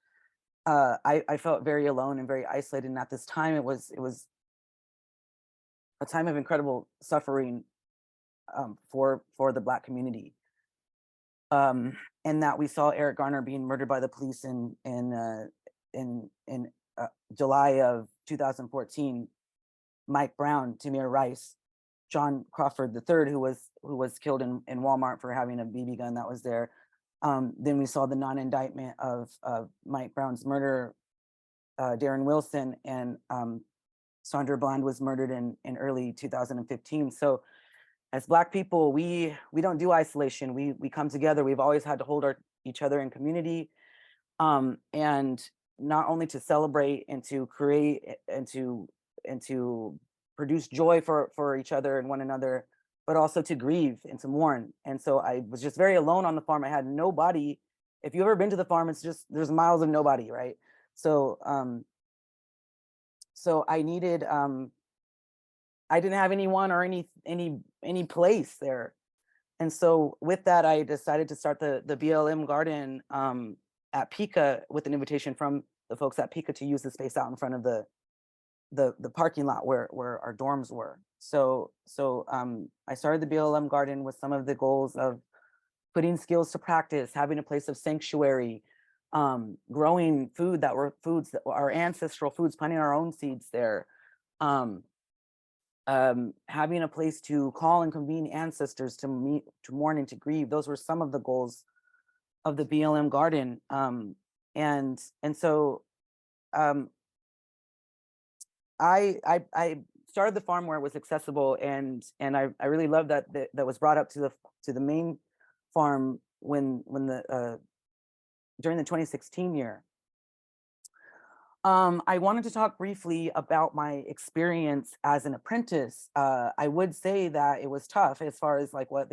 I felt very alone and very isolated. And at this time, it was a time of incredible suffering for the Black community. And that we saw Eric Garner being murdered by the police in July of 2014, Mike Brown, Tamir Rice, John Crawford III, who was killed in Walmart for having a BB gun that was there. Then we saw the non-indictment of Mike Brown's murder, Darren Wilson, and Sandra Bland was murdered in early 2015. So as Black people, we don't do isolation. We come together. We've always had to hold each other in community, and not only to celebrate and to create and to produce joy for each other and one another, but also to grieve and to mourn. And so I was just very alone on the farm. I had nobody. If you've ever been to the farm, it's just, there's miles of nobody, right? So so I needed, I didn't have anyone or any place there. And so with that, I decided to start the BLM garden at Pika with an invitation from the folks at Pika to use the space out in front of the parking lot where our dorms were. So I started the BLM garden with some of the goals of putting skills to practice, having a place of sanctuary, growing food that were foods that were our ancestral foods, planting our own seeds there, having a place to call and convene ancestors to meet, to mourn and to grieve. Those were some of the goals of the BLM garden. And so I started the farm where it was accessible, and I really loved that that was brought up to the main farm when during the 2016 year. I wanted to talk briefly about my experience as an apprentice. I would say that it was tough as far as like what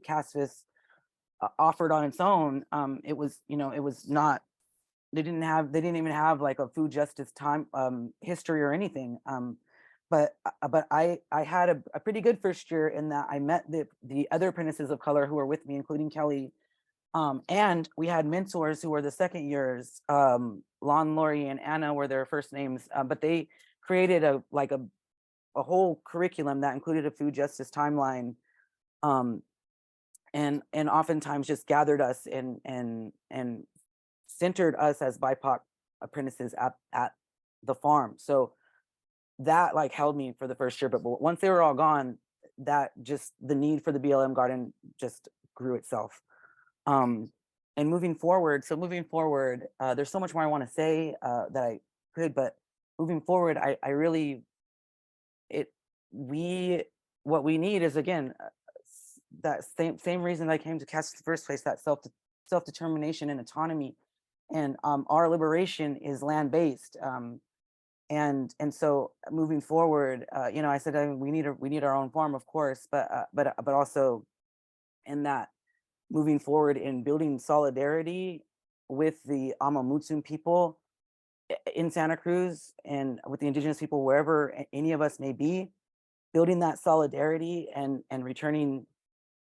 CASFIS offered on its own. It was, it was not. They didn't even have like a food justice time history or anything. But I had a pretty good first year in that I met the other apprentices of color who were with me, including Kelly. And we had mentors who were the second years. Lon, Lori, and Anna were their first names, but they created a whole curriculum that included a food justice timeline, and oftentimes just gathered us and centered us as BIPOC apprentices at the farm. So that like held me for the first year, but once they were all gone, that just the need for the BLM garden just grew itself. And moving forward, there's so much more I want to say that I could, but moving forward, I really, what we need is, again, that same reason I came to CAST in the first place, that self-determination and autonomy. And our liberation is land-based. And so moving forward, I said we need our own farm, of course, but also in that moving forward in building solidarity with the Amamutsun people in Santa Cruz and with the Indigenous people, wherever any of us may be, building that solidarity and returning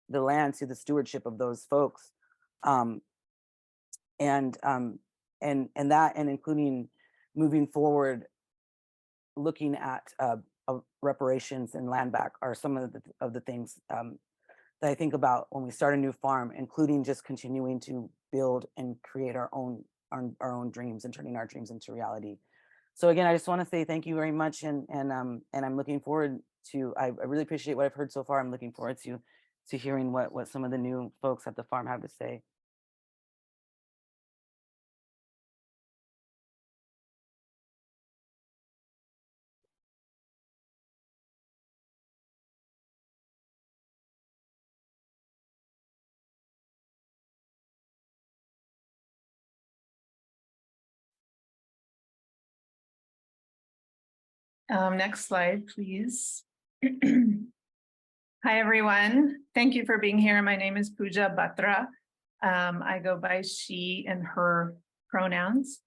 the land to the stewardship of those folks. And including moving forward, looking at reparations and land back are some of the things that I think about when we start a new farm, including just continuing to build and create our own dreams and turning our dreams into reality. So again, I just want to say thank you very much, and I'm looking forward to. I really appreciate what I've heard so far. I'm looking forward to hearing what some of the new folks at the farm have to say. Next slide, please. Hi, everyone. Thank you for being here. My name is Pooja Batra. I go by she and her pronouns.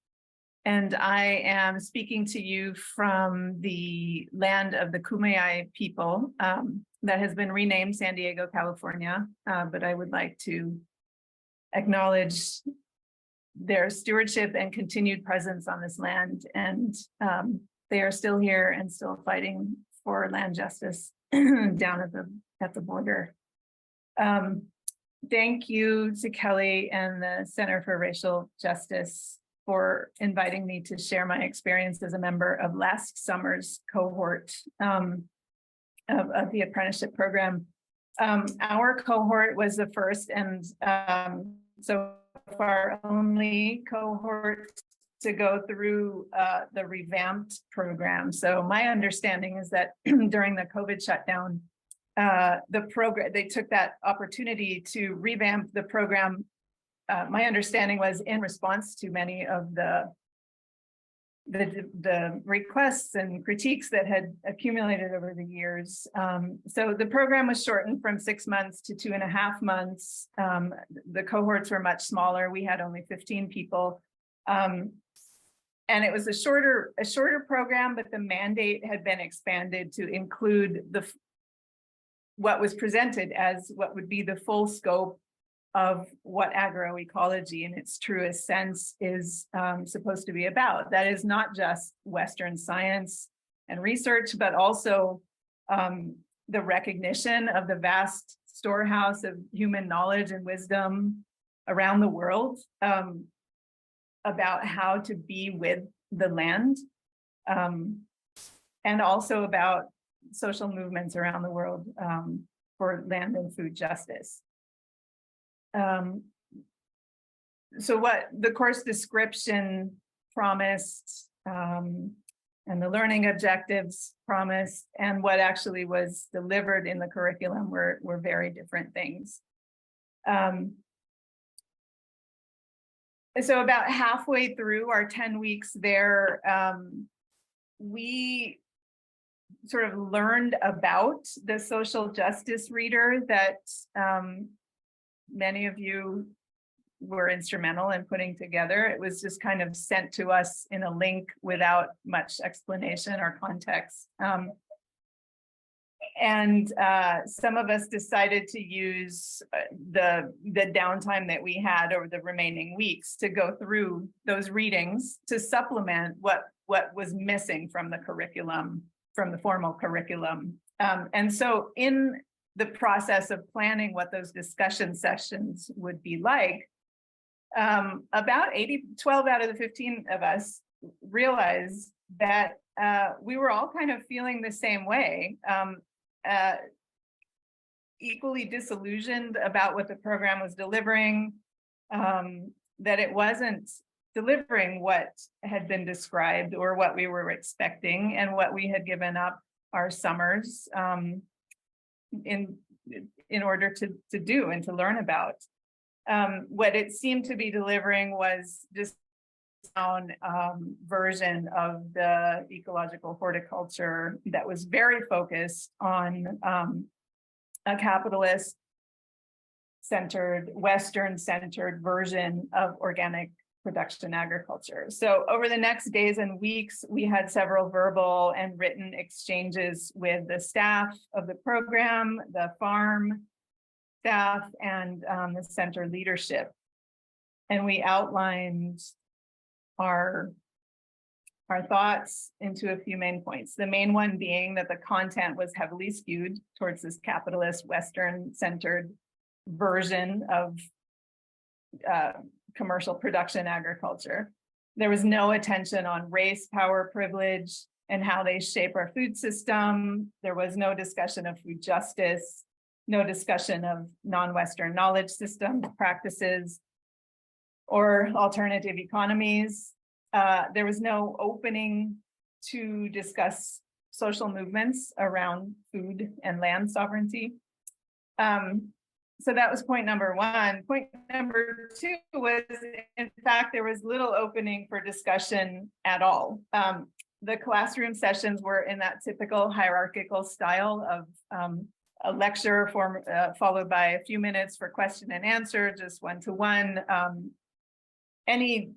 And I am speaking to you from the land of the Kumeyaay people that has been renamed San Diego, California. But I would like to acknowledge their stewardship and continued presence on this land. And they are still here and still fighting for land justice down at the border. Thank you to Kelly and the Center for Racial Justice for inviting me to share my experience as a member of last summer's cohort of the apprenticeship program. Our cohort was the first and so far only cohort to go through the revamped program. So my understanding is that during the COVID shutdown, the program, they took that opportunity to revamp the program. My understanding was in response to many of the requests and critiques that had accumulated over the years. So the program was shortened from 6 months to 2.5 months. The cohorts were much smaller. We had only 15 people. And it was a shorter program, but the mandate had been expanded to include what was presented as what would be the full scope of what agroecology in its truest sense is supposed to be about. That is not just Western science and research, but also the recognition of the vast storehouse of human knowledge and wisdom around the world about how to be with the land, and also about social movements around the world for land and food justice. So what the course description promised and the learning objectives promised and what actually was delivered in the curriculum were very different things. So about halfway through our 10 weeks there, we sort of learned about the social justice reader that many of you were instrumental in putting together. It was just kind of sent to us in a link without much explanation or context. And some of us decided to use the downtime that we had over the remaining weeks to go through those readings to supplement what was missing from the curriculum, from the formal curriculum. And so in the process of planning what those discussion sessions would be like, about 12 out of the 15 of us realized that we were all kind of feeling the same way, equally disillusioned about what the program was delivering, that it wasn't delivering what had been described or what we were expecting and what we had given up our summers in order to do and to learn about. What it seemed to be delivering was just own version of the ecological horticulture that was very focused on a capitalist centered, Western centered version of organic production agriculture. So over the next days and weeks, we had several verbal and written exchanges with the staff of the program, the farm staff, and the center leadership. And we outlined our thoughts into a few main points. The main one being that the content was heavily skewed towards this capitalist, Western-centered version of commercial production agriculture. There was no attention on race, power, privilege, and how they shape our food system. There was no discussion of food justice, no discussion of non-Western knowledge systems, practices, or alternative economies. There was no opening to discuss social movements around food and land sovereignty. So that was point number one. Point number two was, in fact, there was little opening for discussion at all. The classroom sessions were in that typical hierarchical style of a lecture followed by a few minutes for question and answer, just one-to-one. Any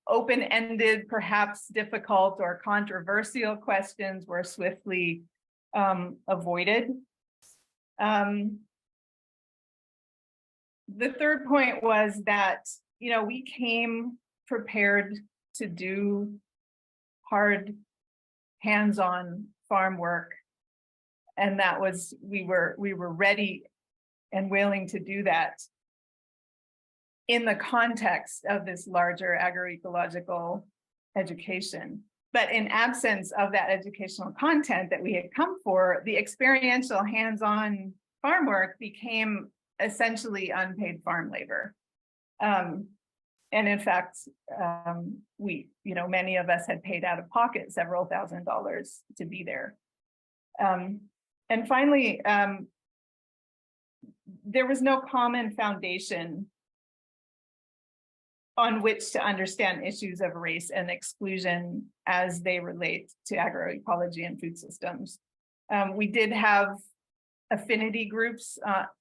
open-ended, perhaps difficult or controversial questions were swiftly avoided. The third point was that, we came prepared to do hard, hands-on farm work, and that was we were ready and willing to do that in the context of this larger agroecological education. But in absence of that educational content that we had come for, the experiential hands-on farm work became essentially unpaid farm labor. And in fact, many of us had paid out of pocket several $1,000s to be there. And finally, there was no common foundation on which to understand issues of race and exclusion as they relate to agroecology and food systems. We did have affinity groups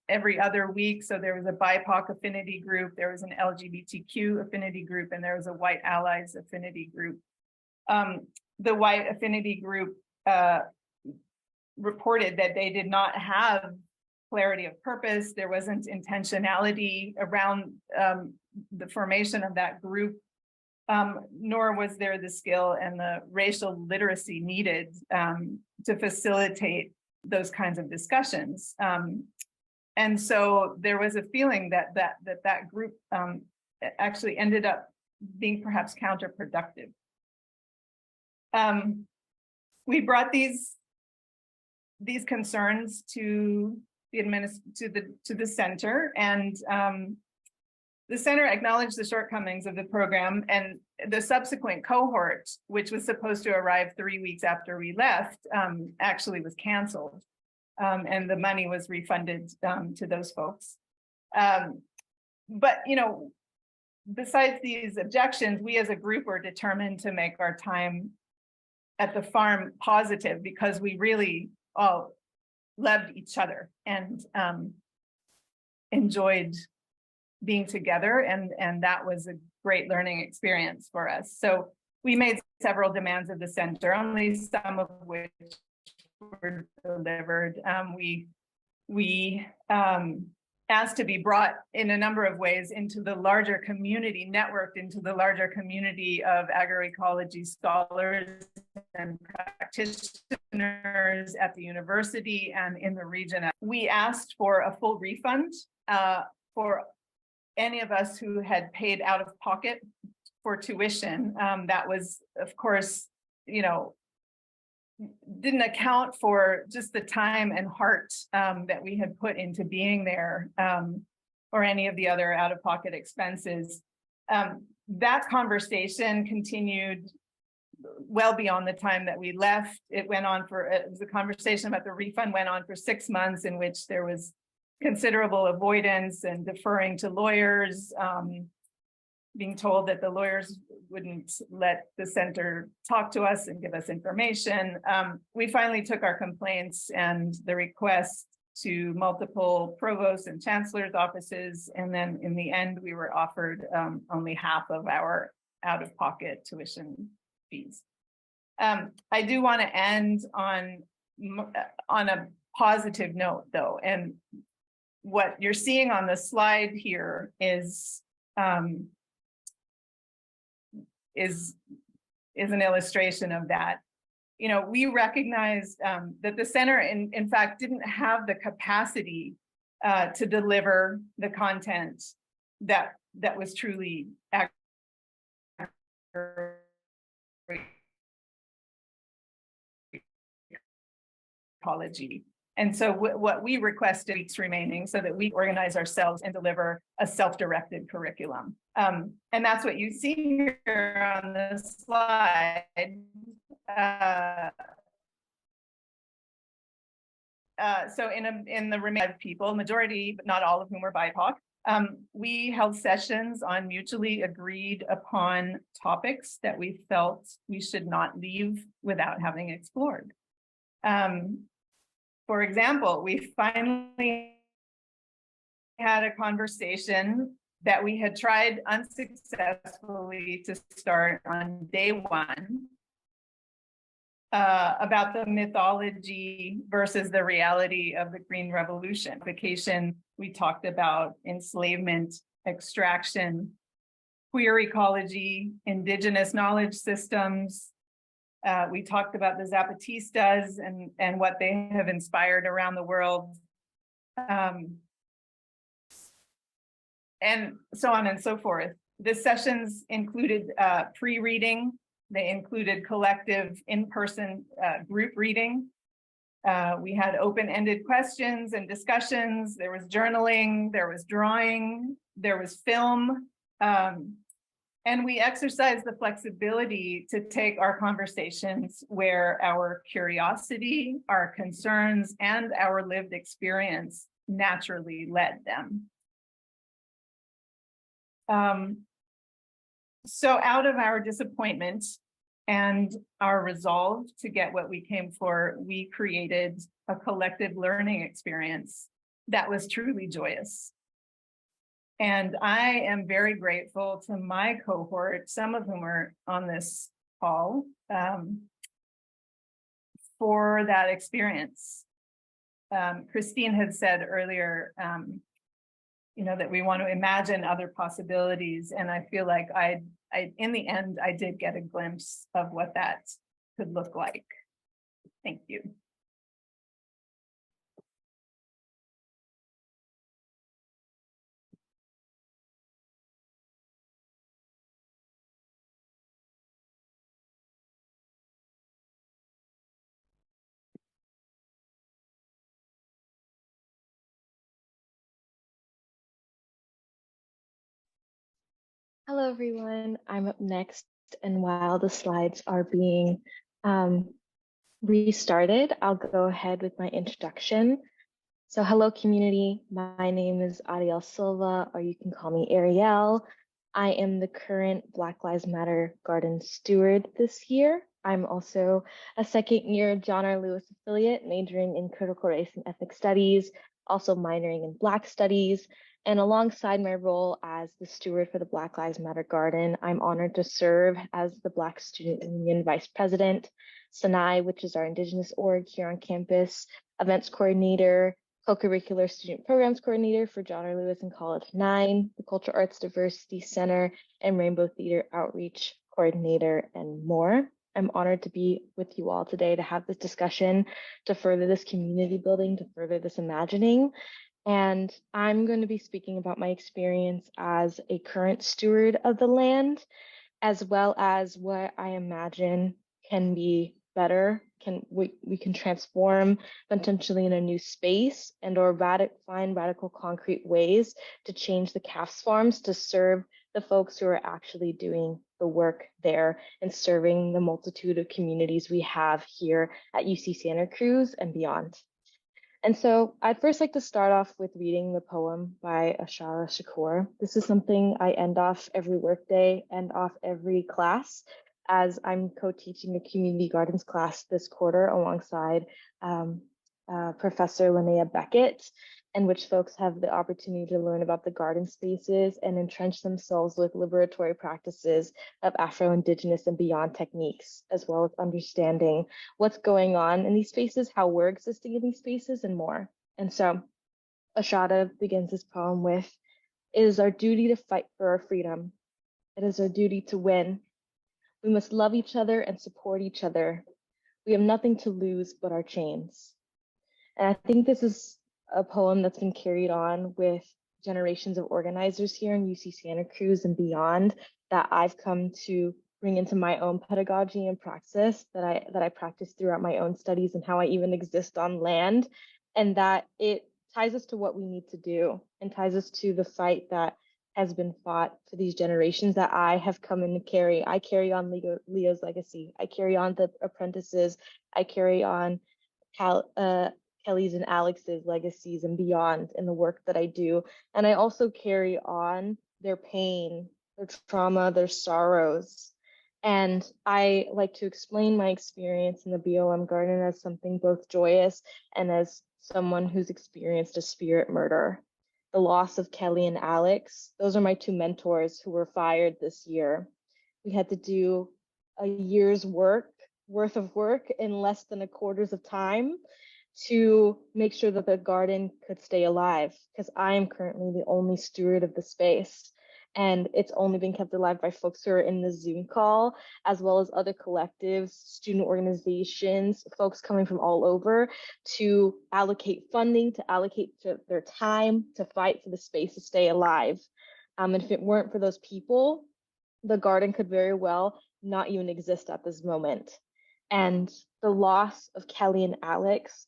every other week. So there was a BIPOC affinity group, there was an LGBTQ affinity group, and there was a White Allies affinity group. The White affinity group reported that they did not have clarity of purpose. There wasn't intentionality around the formation of that group, nor was there the skill and the racial literacy needed to facilitate those kinds of discussions. And so there was a feeling that group actually ended up being perhaps counterproductive. We brought these concerns to the center, and the center acknowledged the shortcomings of the program, and the subsequent cohort, which was supposed to arrive 3 weeks after we left, actually was canceled, and the money was refunded to those folks. But besides these objections, we as a group were determined to make our time at the farm positive, because we really all loved each other and enjoyed being together, and that was a great learning experience for us. So we made several demands of the center, only some of which were delivered. We asked to be brought in a number of ways into the larger community, networked into the larger community of agroecology scholars and practitioners at the university and in the region. We asked for a full refund for any of us who had paid out of pocket for tuition. That was, of course, didn't account for just the time and heart that we had put into being there, or any of the other out-of-pocket expenses. That conversation continued well beyond the time that we left. It was a conversation about the refund went on for 6 months, in which there was considerable avoidance and deferring to lawyers, being told that the lawyers wouldn't let the center talk to us and give us information. We finally took our complaints and the request to multiple provost and chancellor's offices. And then in the end, we were offered only half of our out-of-pocket tuition fees. I do want to end on a positive note, though, and what you're seeing on the slide here is an illustration of that. You know, we recognized that the center, in fact, didn't have the capacity to deliver the content that was truly agroecology. And so what we requested weeks remaining so that we organize ourselves and deliver a self-directed curriculum. And that's what you see here on the slide. So in the remaining people, majority, but not all of whom were BIPOC, we held sessions on mutually agreed upon topics that we felt we should not leave without having explored. For example, we finally had a conversation that we had tried unsuccessfully to start on day one about the mythology versus the reality of the Green Revolution. We talked about enslavement, extraction, queer ecology, indigenous knowledge systems. We talked about the Zapatistas and what they have inspired around the world. And so on and so forth. The sessions included pre-reading. They included collective in-person group reading. We had open-ended questions and discussions. There was journaling, there was drawing, there was film. And we exercised the flexibility to take our conversations where our curiosity, our concerns, and our lived experience naturally led them. So out of our disappointment and our resolve to get what we came for, we created a collective learning experience that was truly joyous. And I am very grateful to my cohort, some of whom are on this call, for that experience. Christine had said earlier, you know, that we want to imagine other possibilities. And I feel like in the end, I did get a glimpse of what that could look like. Thank you. Hello, everyone. I'm up next, and while the slides are being restarted, I'll go ahead with my introduction. So hello, community. My name is Ariel Silva, or you can call me Ariel. I am the current Black Lives Matter Garden Steward this year. I'm also a second-year John R. Lewis affiliate, majoring in critical race and ethnic studies, also minoring in Black studies. And alongside my role as the steward for the Black Lives Matter Garden, I'm honored to serve as the Black Student Union Vice President, Sanai, which is our Indigenous org here on campus, events coordinator, co-curricular student programs coordinator for John R. Lewis and College 9, the Cultural Arts Diversity Center, and Rainbow Theater Outreach Coordinator, and more. I'm honored to be with you all today to have this discussion, to further this community building, to further this imagining. And I'm going to be speaking about my experience as a current steward of the land, as well as what I imagine can be better, we can transform potentially in a new space, and or find radical concrete ways to change the calf farms to serve the folks who are actually doing the work there and serving the multitude of communities we have here at UC Santa Cruz and beyond. And so I'd first like to start off with reading the poem by Ashara Shakur. This is something I end off every workday, end off every class, as I'm co-teaching a community gardens class this quarter alongside Professor Linnea Beckett, in which folks have the opportunity to learn about the garden spaces and entrench themselves with liberatory practices of Afro-Indigenous and beyond techniques, as well as understanding what's going on in these spaces, how we're existing in these spaces, and more. And so Ashada begins this poem with, "It is our duty to fight for our freedom. It is our duty to win. We must love each other and support each other. We have nothing to lose but our chains." And I think this is a poem that's been carried on with generations of organizers here in UC Santa Cruz and beyond, that I've come to bring into my own pedagogy and praxis that I practice throughout my own studies and how I even exist on land, and that it ties us to what we need to do and ties us to the fight that has been fought for these generations that I have come in to carry. I carry on Leo's legacy. I carry on the apprentices. I carry on Kelly's and Alex's legacies and beyond in the work that I do. And I also carry on their pain, their trauma, their sorrows. And I like to explain my experience in the BLM garden as something both joyous and as someone who's experienced a spirit murder. The loss of Kelly and Alex, those are my two mentors who were fired this year. We had to do a year's worth of work in less than a quarters of time to make sure that the garden could stay alive, because I am currently the only steward of the space. And it's only been kept alive by folks who are in the Zoom call, as well as other collectives, student organizations, folks coming from all over to allocate funding, to allocate their time to fight for the space to stay alive. And if it weren't for those people, the garden could very well not even exist at this moment. And the loss of Kelly and Alex,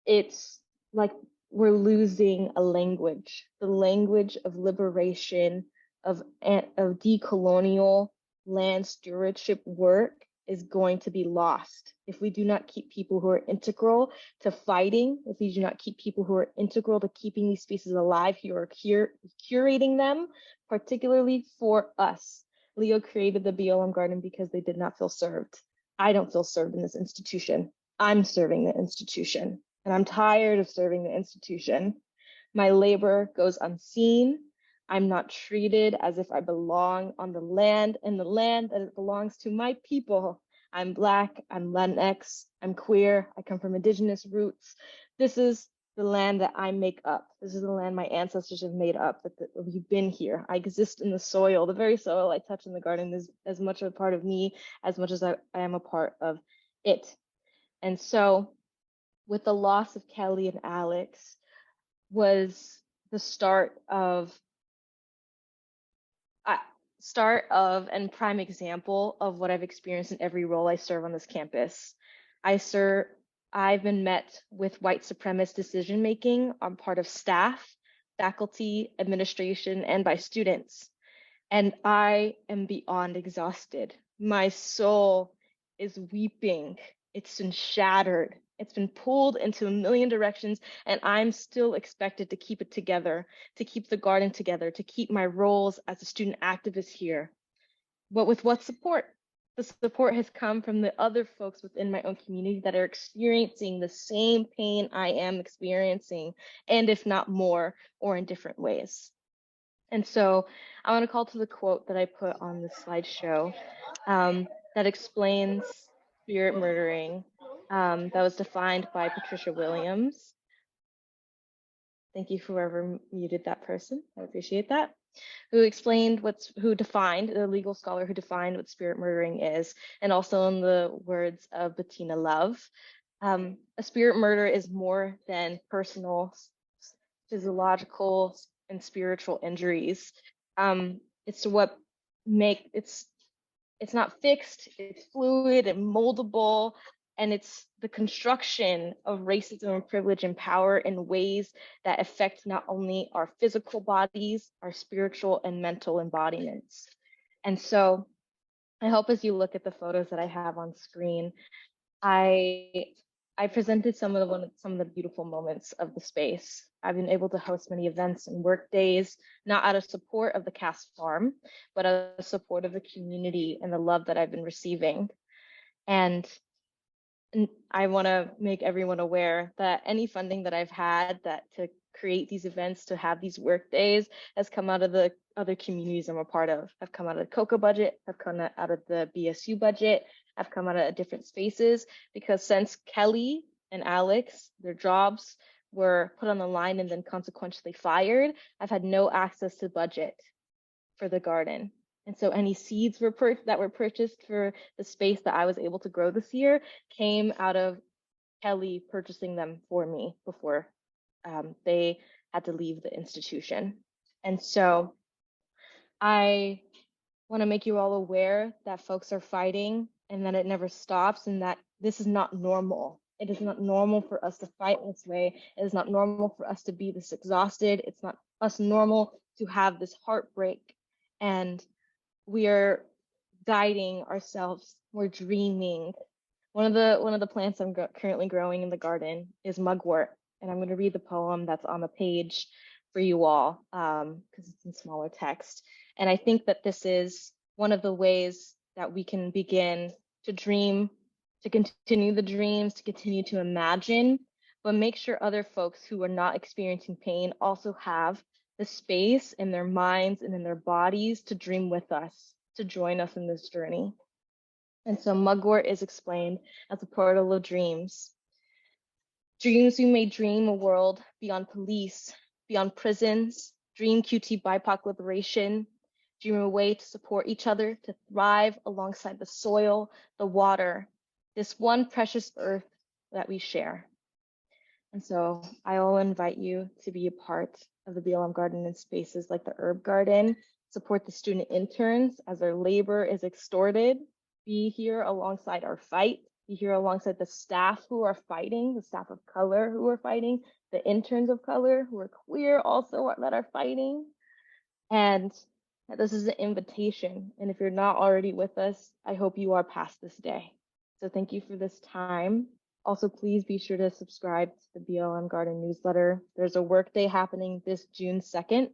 it's like we're losing a language, the language of liberation, of decolonial land stewardship work is going to be lost if we do not keep people who are integral to fighting, if we do not keep people who are integral to keeping these spaces alive, who are curating them, particularly for us. Leo created the BLM garden because they did not feel served. I don't feel served in this institution. I'm serving the institution, and I'm tired of serving the institution. My labor goes unseen. I'm not treated as if I belong on the land, and the land that it belongs to my people. I'm Black, I'm Latinx, I'm queer, I come from Indigenous roots. This is the land that I make up. This is the land my ancestors have made up, that we've been here. I exist in the soil. The very soil I touch in the garden is as much a part of me as much as I am a part of it. And so with the loss of Kelly and Alex was the start of and prime example of what I've experienced in every role I serve on this campus. I've been met with white supremacist decision making on part of staff, faculty, administration, and by students. And I am beyond exhausted. My soul is weeping. It's been shattered. It's been pulled into a million directions, and I'm still expected to keep it together, to keep the garden together, to keep my roles as a student activist here. But with what support? The support has come from the other folks within my own community that are experiencing the same pain I am experiencing, and if not more, or in different ways. And so I want to call to the quote that I put on the slideshow that explains spirit murdering, that was defined by Patricia Williams. Thank you, whoever muted that person. I appreciate that. Who defined, the legal scholar who defined what spirit murdering is, and also in the words of Bettina Love. A spirit murder is more than personal, physiological, and spiritual injuries. It's not fixed, it's fluid and moldable, and it's the construction of racism and privilege and power in ways that affect not only our physical bodies, our spiritual and mental embodiments. And so I hope as you look at the photos that I have on screen, I presented some of the beautiful moments of the space. I've been able to host many events and work days, not out of support of the Cass Farm, but out of support of the community and the love that I've been receiving. And And I want to make everyone aware that any funding that I've had that to create these events, to have these work days, has come out of the other communities I'm a part of. I've come out of the COCA budget, I've come out of the BSU budget, I've come out of different spaces, because since Kelly and Alex, their jobs were put on the line and then consequentially fired, I've had no access to budget for the garden. And so any seeds that were purchased for the space that I was able to grow this year came out of Kelly purchasing them for me before they had to leave the institution. And so I want to make you all aware that folks are fighting and that it never stops, and that this is not normal. It is not normal for us to fight this way. It is not normal for us to be this exhausted. It's not us normal to have this heartbreak. And we are guiding ourselves. We're dreaming. One of the plants I'm currently growing in the garden is mugwort, and I'm going to read the poem that's on the page for you all because it's in smaller text. And I think that this is one of the ways that we can begin to dream, to continue the dreams, to continue to imagine, but make sure other folks who are not experiencing pain also have the space in their minds and in their bodies to dream with us, to join us in this journey. And so mugwort is explained as a portal of dreams. Dreams we may dream a world beyond police, beyond prisons, dream QT BIPOC liberation, dream a way to support each other, to thrive alongside the soil, the water, this one precious earth that we share. And so I will invite you to be a part of the BLM Garden in spaces like the Herb Garden, support the student interns as their labor is extorted, be here alongside our fight, be here alongside the staff who are fighting, the staff of color who are fighting, the interns of color who are queer also that are fighting. And this is an invitation. And if you're not already with us, I hope you are past this day. So thank you for this time. Also, please be sure to subscribe to the BLM Garden newsletter. There's a work day happening this June 2nd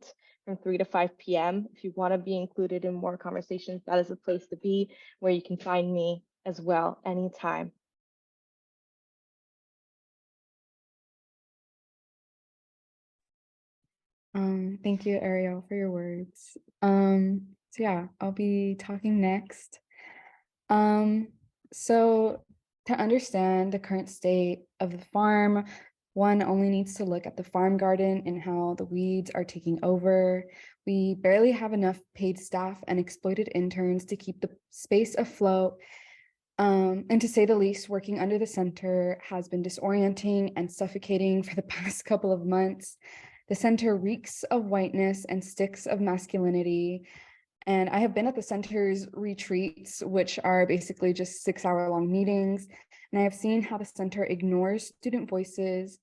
from 3 to 5 p.m. If you want to be included in more conversations, that is the place to be, where you can find me as well anytime. Thank you, Ariel, for your words. So yeah, I'll be talking next. So to understand the current state of the farm, one only needs to look at the farm garden and how the weeds are taking over. We barely have enough paid staff and exploited interns to keep the space afloat. And to say the least, working under the center has been disorienting and suffocating for the past couple of months. The center reeks of whiteness and sticks of masculinity. And I have been at the center's retreats, which are basically just 6-hour-long meetings. And I have seen how the center ignores student voices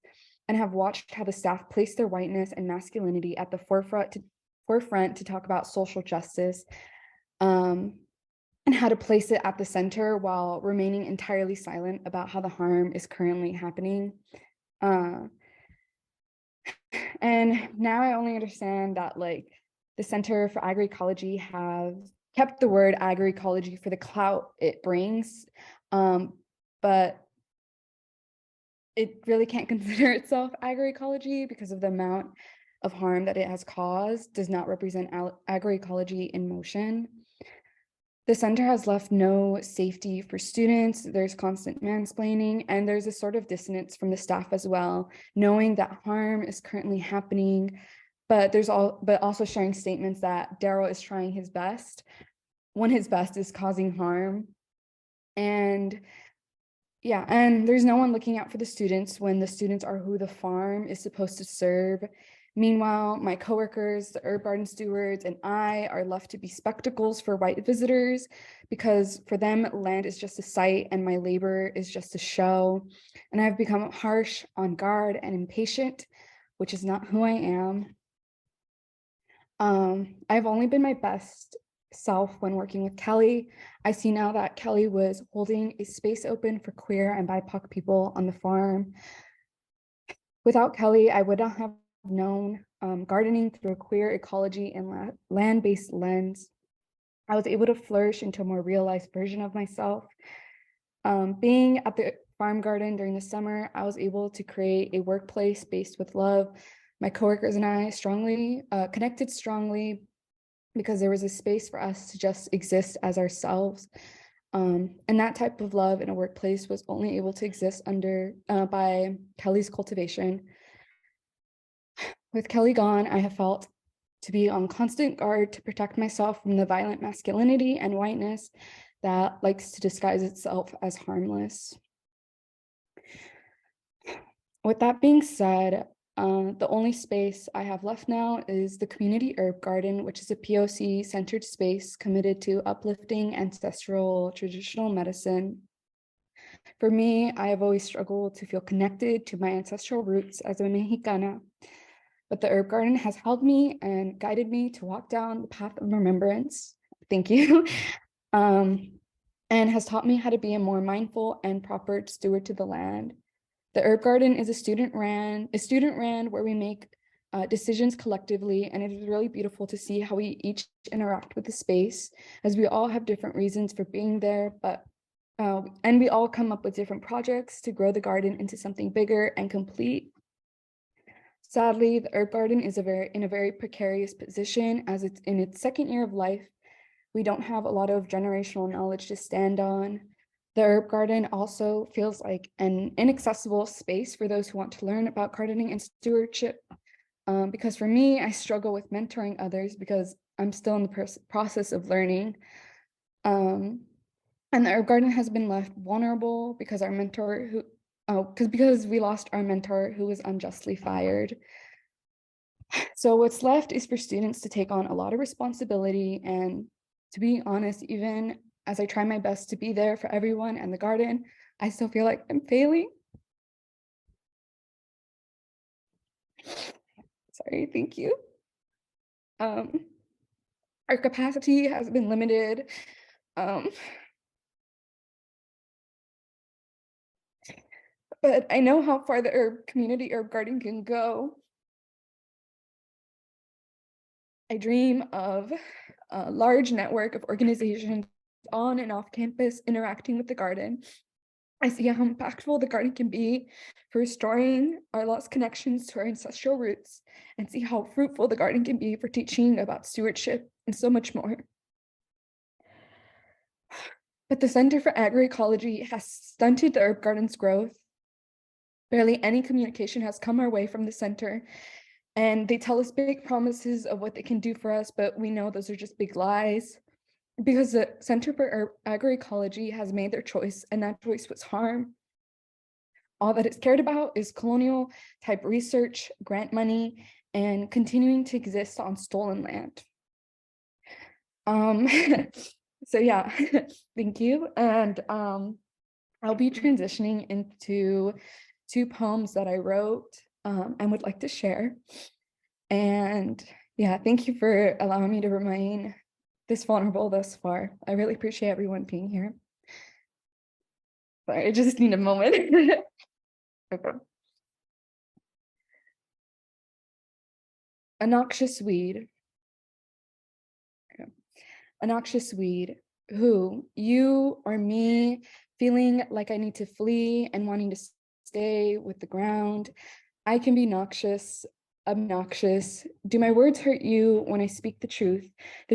and have watched how the staff place their whiteness and masculinity at the forefront to talk about social justice, and how to place it at the center while remaining entirely silent about how the harm is currently happening. And now I only understand that the Center for Agroecology have kept the word agroecology for the clout it brings, but it really can't consider itself agroecology because of the amount of harm that it has caused does not represent agroecology in motion. The center has left no safety for students. There's constant mansplaining, and there's a sort of dissonance from the staff as well, knowing that harm is currently happening, but also sharing statements that Daryl is trying his best when his best is causing harm. And yeah, and there's no one looking out for the students when the students are who the farm is supposed to serve. Meanwhile, my coworkers, the herb garden stewards, and I are left to be spectacles for white visitors because for them, land is just a site and my labor is just a show. And I've become harsh, on guard, and impatient, which is not who I am. I've only been my best self when working with Kelly. I see now that Kelly was holding a space open for queer and BIPOC people on the farm. Without Kelly, I would not have known gardening through a queer ecology and land-based lens. I was able to flourish into a more realized version of myself. Being at the farm garden during the summer, I was able to create a workplace based with love. My coworkers and I connected strongly because there was a space for us to just exist as ourselves. And that type of love in a workplace was only able to exist by Kelly's cultivation. With Kelly gone, I have felt to be on constant guard to protect myself from the violent masculinity and whiteness that likes to disguise itself as harmless. With that being said, the only space I have left now is the Community Herb Garden, which is a POC-centered space committed to uplifting ancestral traditional medicine. For me, I have always struggled to feel connected to my ancestral roots as a Mexicana, but the Herb Garden has held me and guided me to walk down the path of remembrance. Thank you. And has taught me how to be a more mindful and proper steward to the land. The Herb Garden is a student ran where we make decisions collectively, and it is really beautiful to see how we each interact with the space, as we all have different reasons for being there, and we all come up with different projects to grow the garden into something bigger and complete. Sadly, the Herb Garden is in a very precarious position as it's in its second year of life. We don't have a lot of generational knowledge to stand on. The Herb Garden also feels like an inaccessible space for those who want to learn about gardening and stewardship. Because for me, I struggle with mentoring others because I'm still in the process of learning. And the Herb Garden has been left vulnerable because because we lost our mentor who was unjustly fired. So what's left is for students to take on a lot of responsibility, and to be honest, even as I try my best to be there for everyone and the garden, I still feel like I'm failing. Sorry, thank you. Our capacity has been limited. But I know how far the community herb garden can go. I dream of a large network of organizations on and off campus interacting with the garden. I see how impactful the garden can be for restoring our lost connections to our ancestral roots, and see how fruitful the garden can be for teaching about stewardship and so much more. But the Center for Agroecology has stunted the herb garden's growth. Barely any communication has come our way from the center, and they tell us big promises of what they can do for us, but we know those are just big lies, because the Center for Agroecology has made their choice, and that choice was harm. All that it's cared about is colonial type research, grant money, and continuing to exist on stolen land. So yeah, thank you. And I'll be transitioning into 2 poems that I wrote and would like to share. And yeah, thank you for allowing me to remain this vulnerable thus far. I really appreciate everyone being here. Sorry, I just need a moment. Okay. A noxious weed. A noxious weed, who, you or me, feeling like I need to flee and wanting to stay with the ground. I can be noxious, obnoxious. Do my words hurt you when I speak the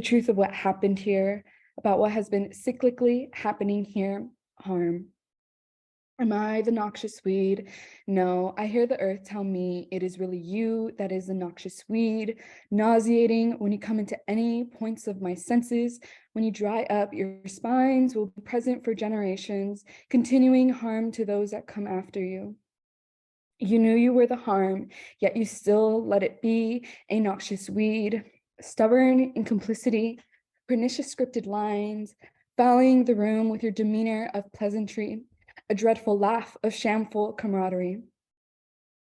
truth of what happened here, about what has been cyclically happening here, harm? Am I the noxious weed? No, I hear the earth tell me it is really you that is the noxious weed, nauseating when you come into any points of my senses. When you dry up, your spines will be present for generations, continuing harm to those that come after you. You knew you were the harm, yet you still let it be a noxious weed, stubborn in complicity, pernicious scripted lines, fouling the room with your demeanor of pleasantry, a dreadful laugh of shameful camaraderie.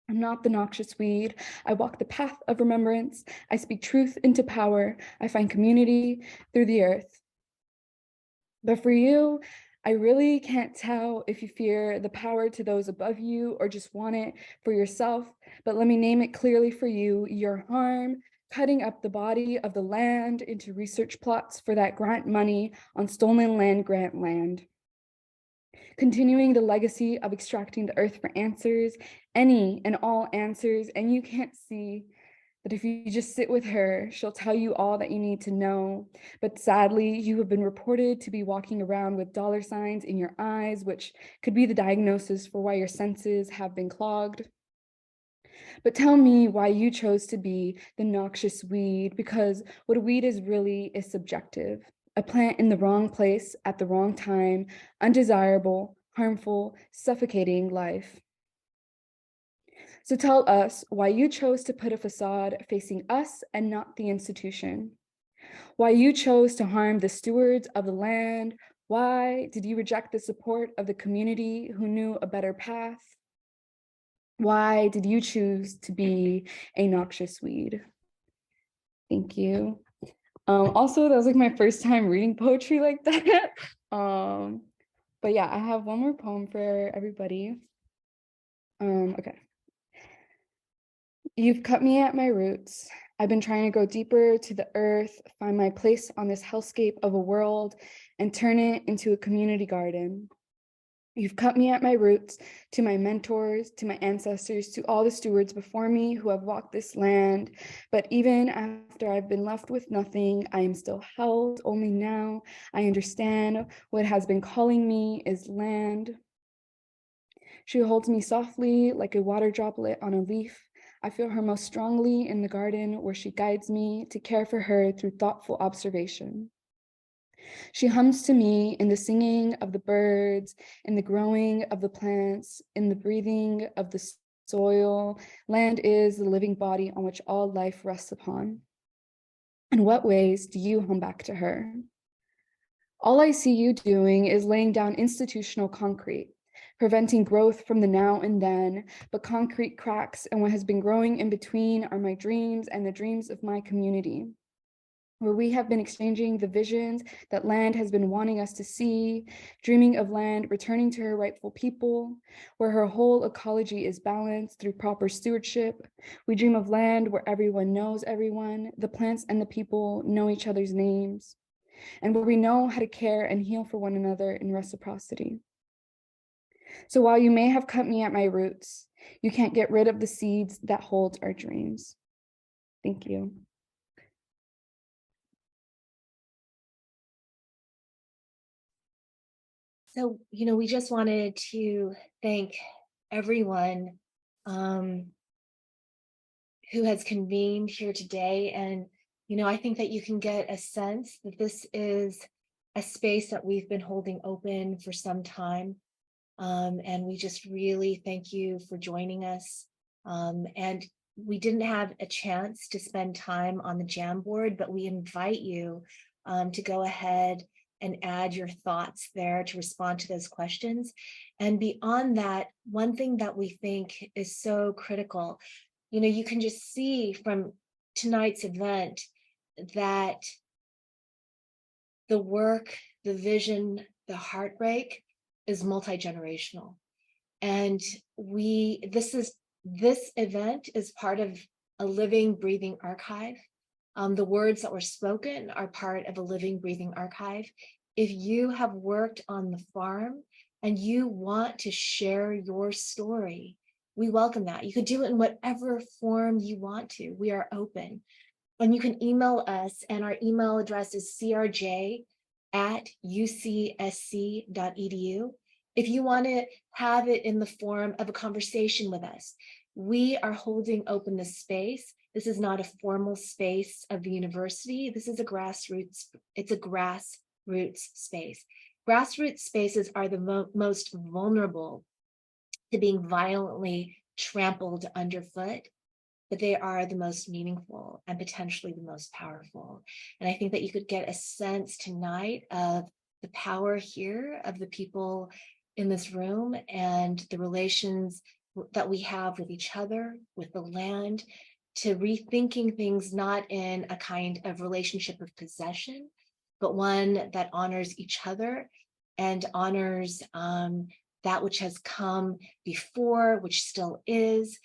I'm not the noxious weed. I walk the path of remembrance. I speak truth into power. I find community through the earth. But for you, I really can't tell if you fear the power to those above you or just want it for yourself. But let me name it clearly for you: your harm, cutting up the body of the land into research plots for that grant money on stolen land grant land. continuing the legacy of extracting the earth for answers, any and all answers, and you can't see that if you just sit with her, she'll tell you all that you need to know. But sadly, you have been reported to be walking around with dollar signs in your eyes, which could be the diagnosis for why your senses have been clogged. But tell me why you chose to be the noxious weed, because what a weed is really is subjective. A plant in the wrong place at the wrong time, undesirable, harmful, suffocating life. So tell us why you chose to put a facade facing us and not the institution. Why you chose to harm the stewards of the land. Why did you reject the support of the community who knew a better path? Why did you choose to be a noxious weed? Thank you. Also, that was like my first time reading poetry like that. But yeah, I have one more poem for everybody. Okay. You've cut me at my roots. I've been trying to go deeper to the earth, find my place on this hellscape of a world, and turn it into a community garden. You've cut me at my roots, to my mentors, to my ancestors, to all the stewards before me who have walked this land. But even after I've been left with nothing, I am still held. Only now I understand what has been calling me is land. She holds me softly like a water droplet on a leaf. I feel her most strongly in the garden where she guides me to care for her through thoughtful observation. She hums to me in the singing of the birds, in the growing of the plants, in the breathing of the soil. Land is the living body on which all life rests upon. In what ways do you hum back to her? All I see you doing is laying down institutional concrete, preventing growth from the now and then, but concrete cracks, and what has been growing in between are my dreams and the dreams of my community, where we have been exchanging the visions that land has been wanting us to see, dreaming of land returning to her rightful people, where her whole ecology is balanced through proper stewardship. We dream of land where everyone knows everyone, the plants and the people know each other's names, and where we know how to care and heal for one another in reciprocity. So while you may have cut me at my roots, you can't get rid of the seeds that hold our dreams. Thank you. So, we just wanted to thank everyone who has convened here today. And, I think that you can get a sense that this is a space that we've been holding open for some time. And we just really thank you for joining us. And we didn't have a chance to spend time on the Jamboard, but we invite you to go ahead and add your thoughts there to respond to those questions. And beyond that, one thing that we think is so critical, you can just see from tonight's event that the work, the vision, the heartbreak is multi-generational. And this event is part of a living, breathing archive. The words that were spoken are part of a living, breathing archive. If you have worked on the farm and you want to share your story, we welcome that. You could do it in whatever form you want to. We are open. And you can email us, and our email address is crj@ucsc.edu. If you want to have it in the form of a conversation with us, we are holding open this space. This is not a formal space of the university. This is a grassroots space. Grassroots spaces are the most vulnerable to being violently trampled underfoot, but they are the most meaningful and potentially the most powerful. And I think that you could get a sense tonight of the power here of the people in this room and the relations that we have with each other, with the land, to rethinking things not in a kind of relationship of possession, but one that honors each other and honors that which has come before, which still is,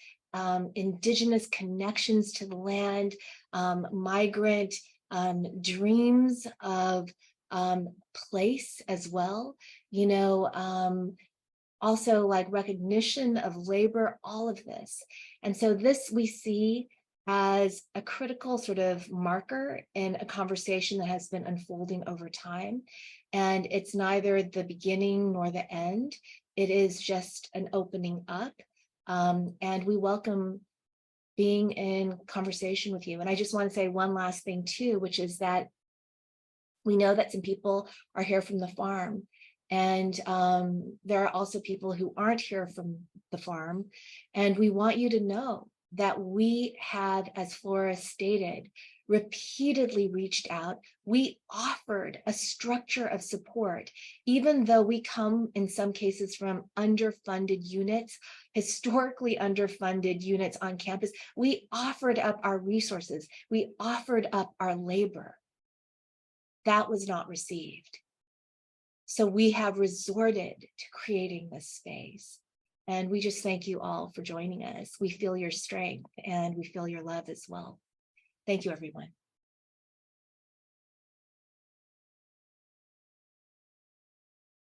Indigenous connections to the land, migrant dreams of place as well, you know, also like recognition of labor, all of this. And so this we see as a critical sort of marker in a conversation that has been unfolding over time. And it's neither the beginning nor the end. It is just an opening up. And we welcome being in conversation with you. And I just want to say one last thing too, which is that we know that some people are here from the farm. And there are also people who aren't here from the farm. And we want you to know that we have, as Flora stated, repeatedly reached out. We offered a structure of support, even though we come in some cases from underfunded units, historically underfunded units on campus. We offered up our resources. We offered up our labor. That was not received. So we have resorted to creating this space. And we just thank you all for joining us. We feel your strength and we feel your love as well. Thank you, everyone.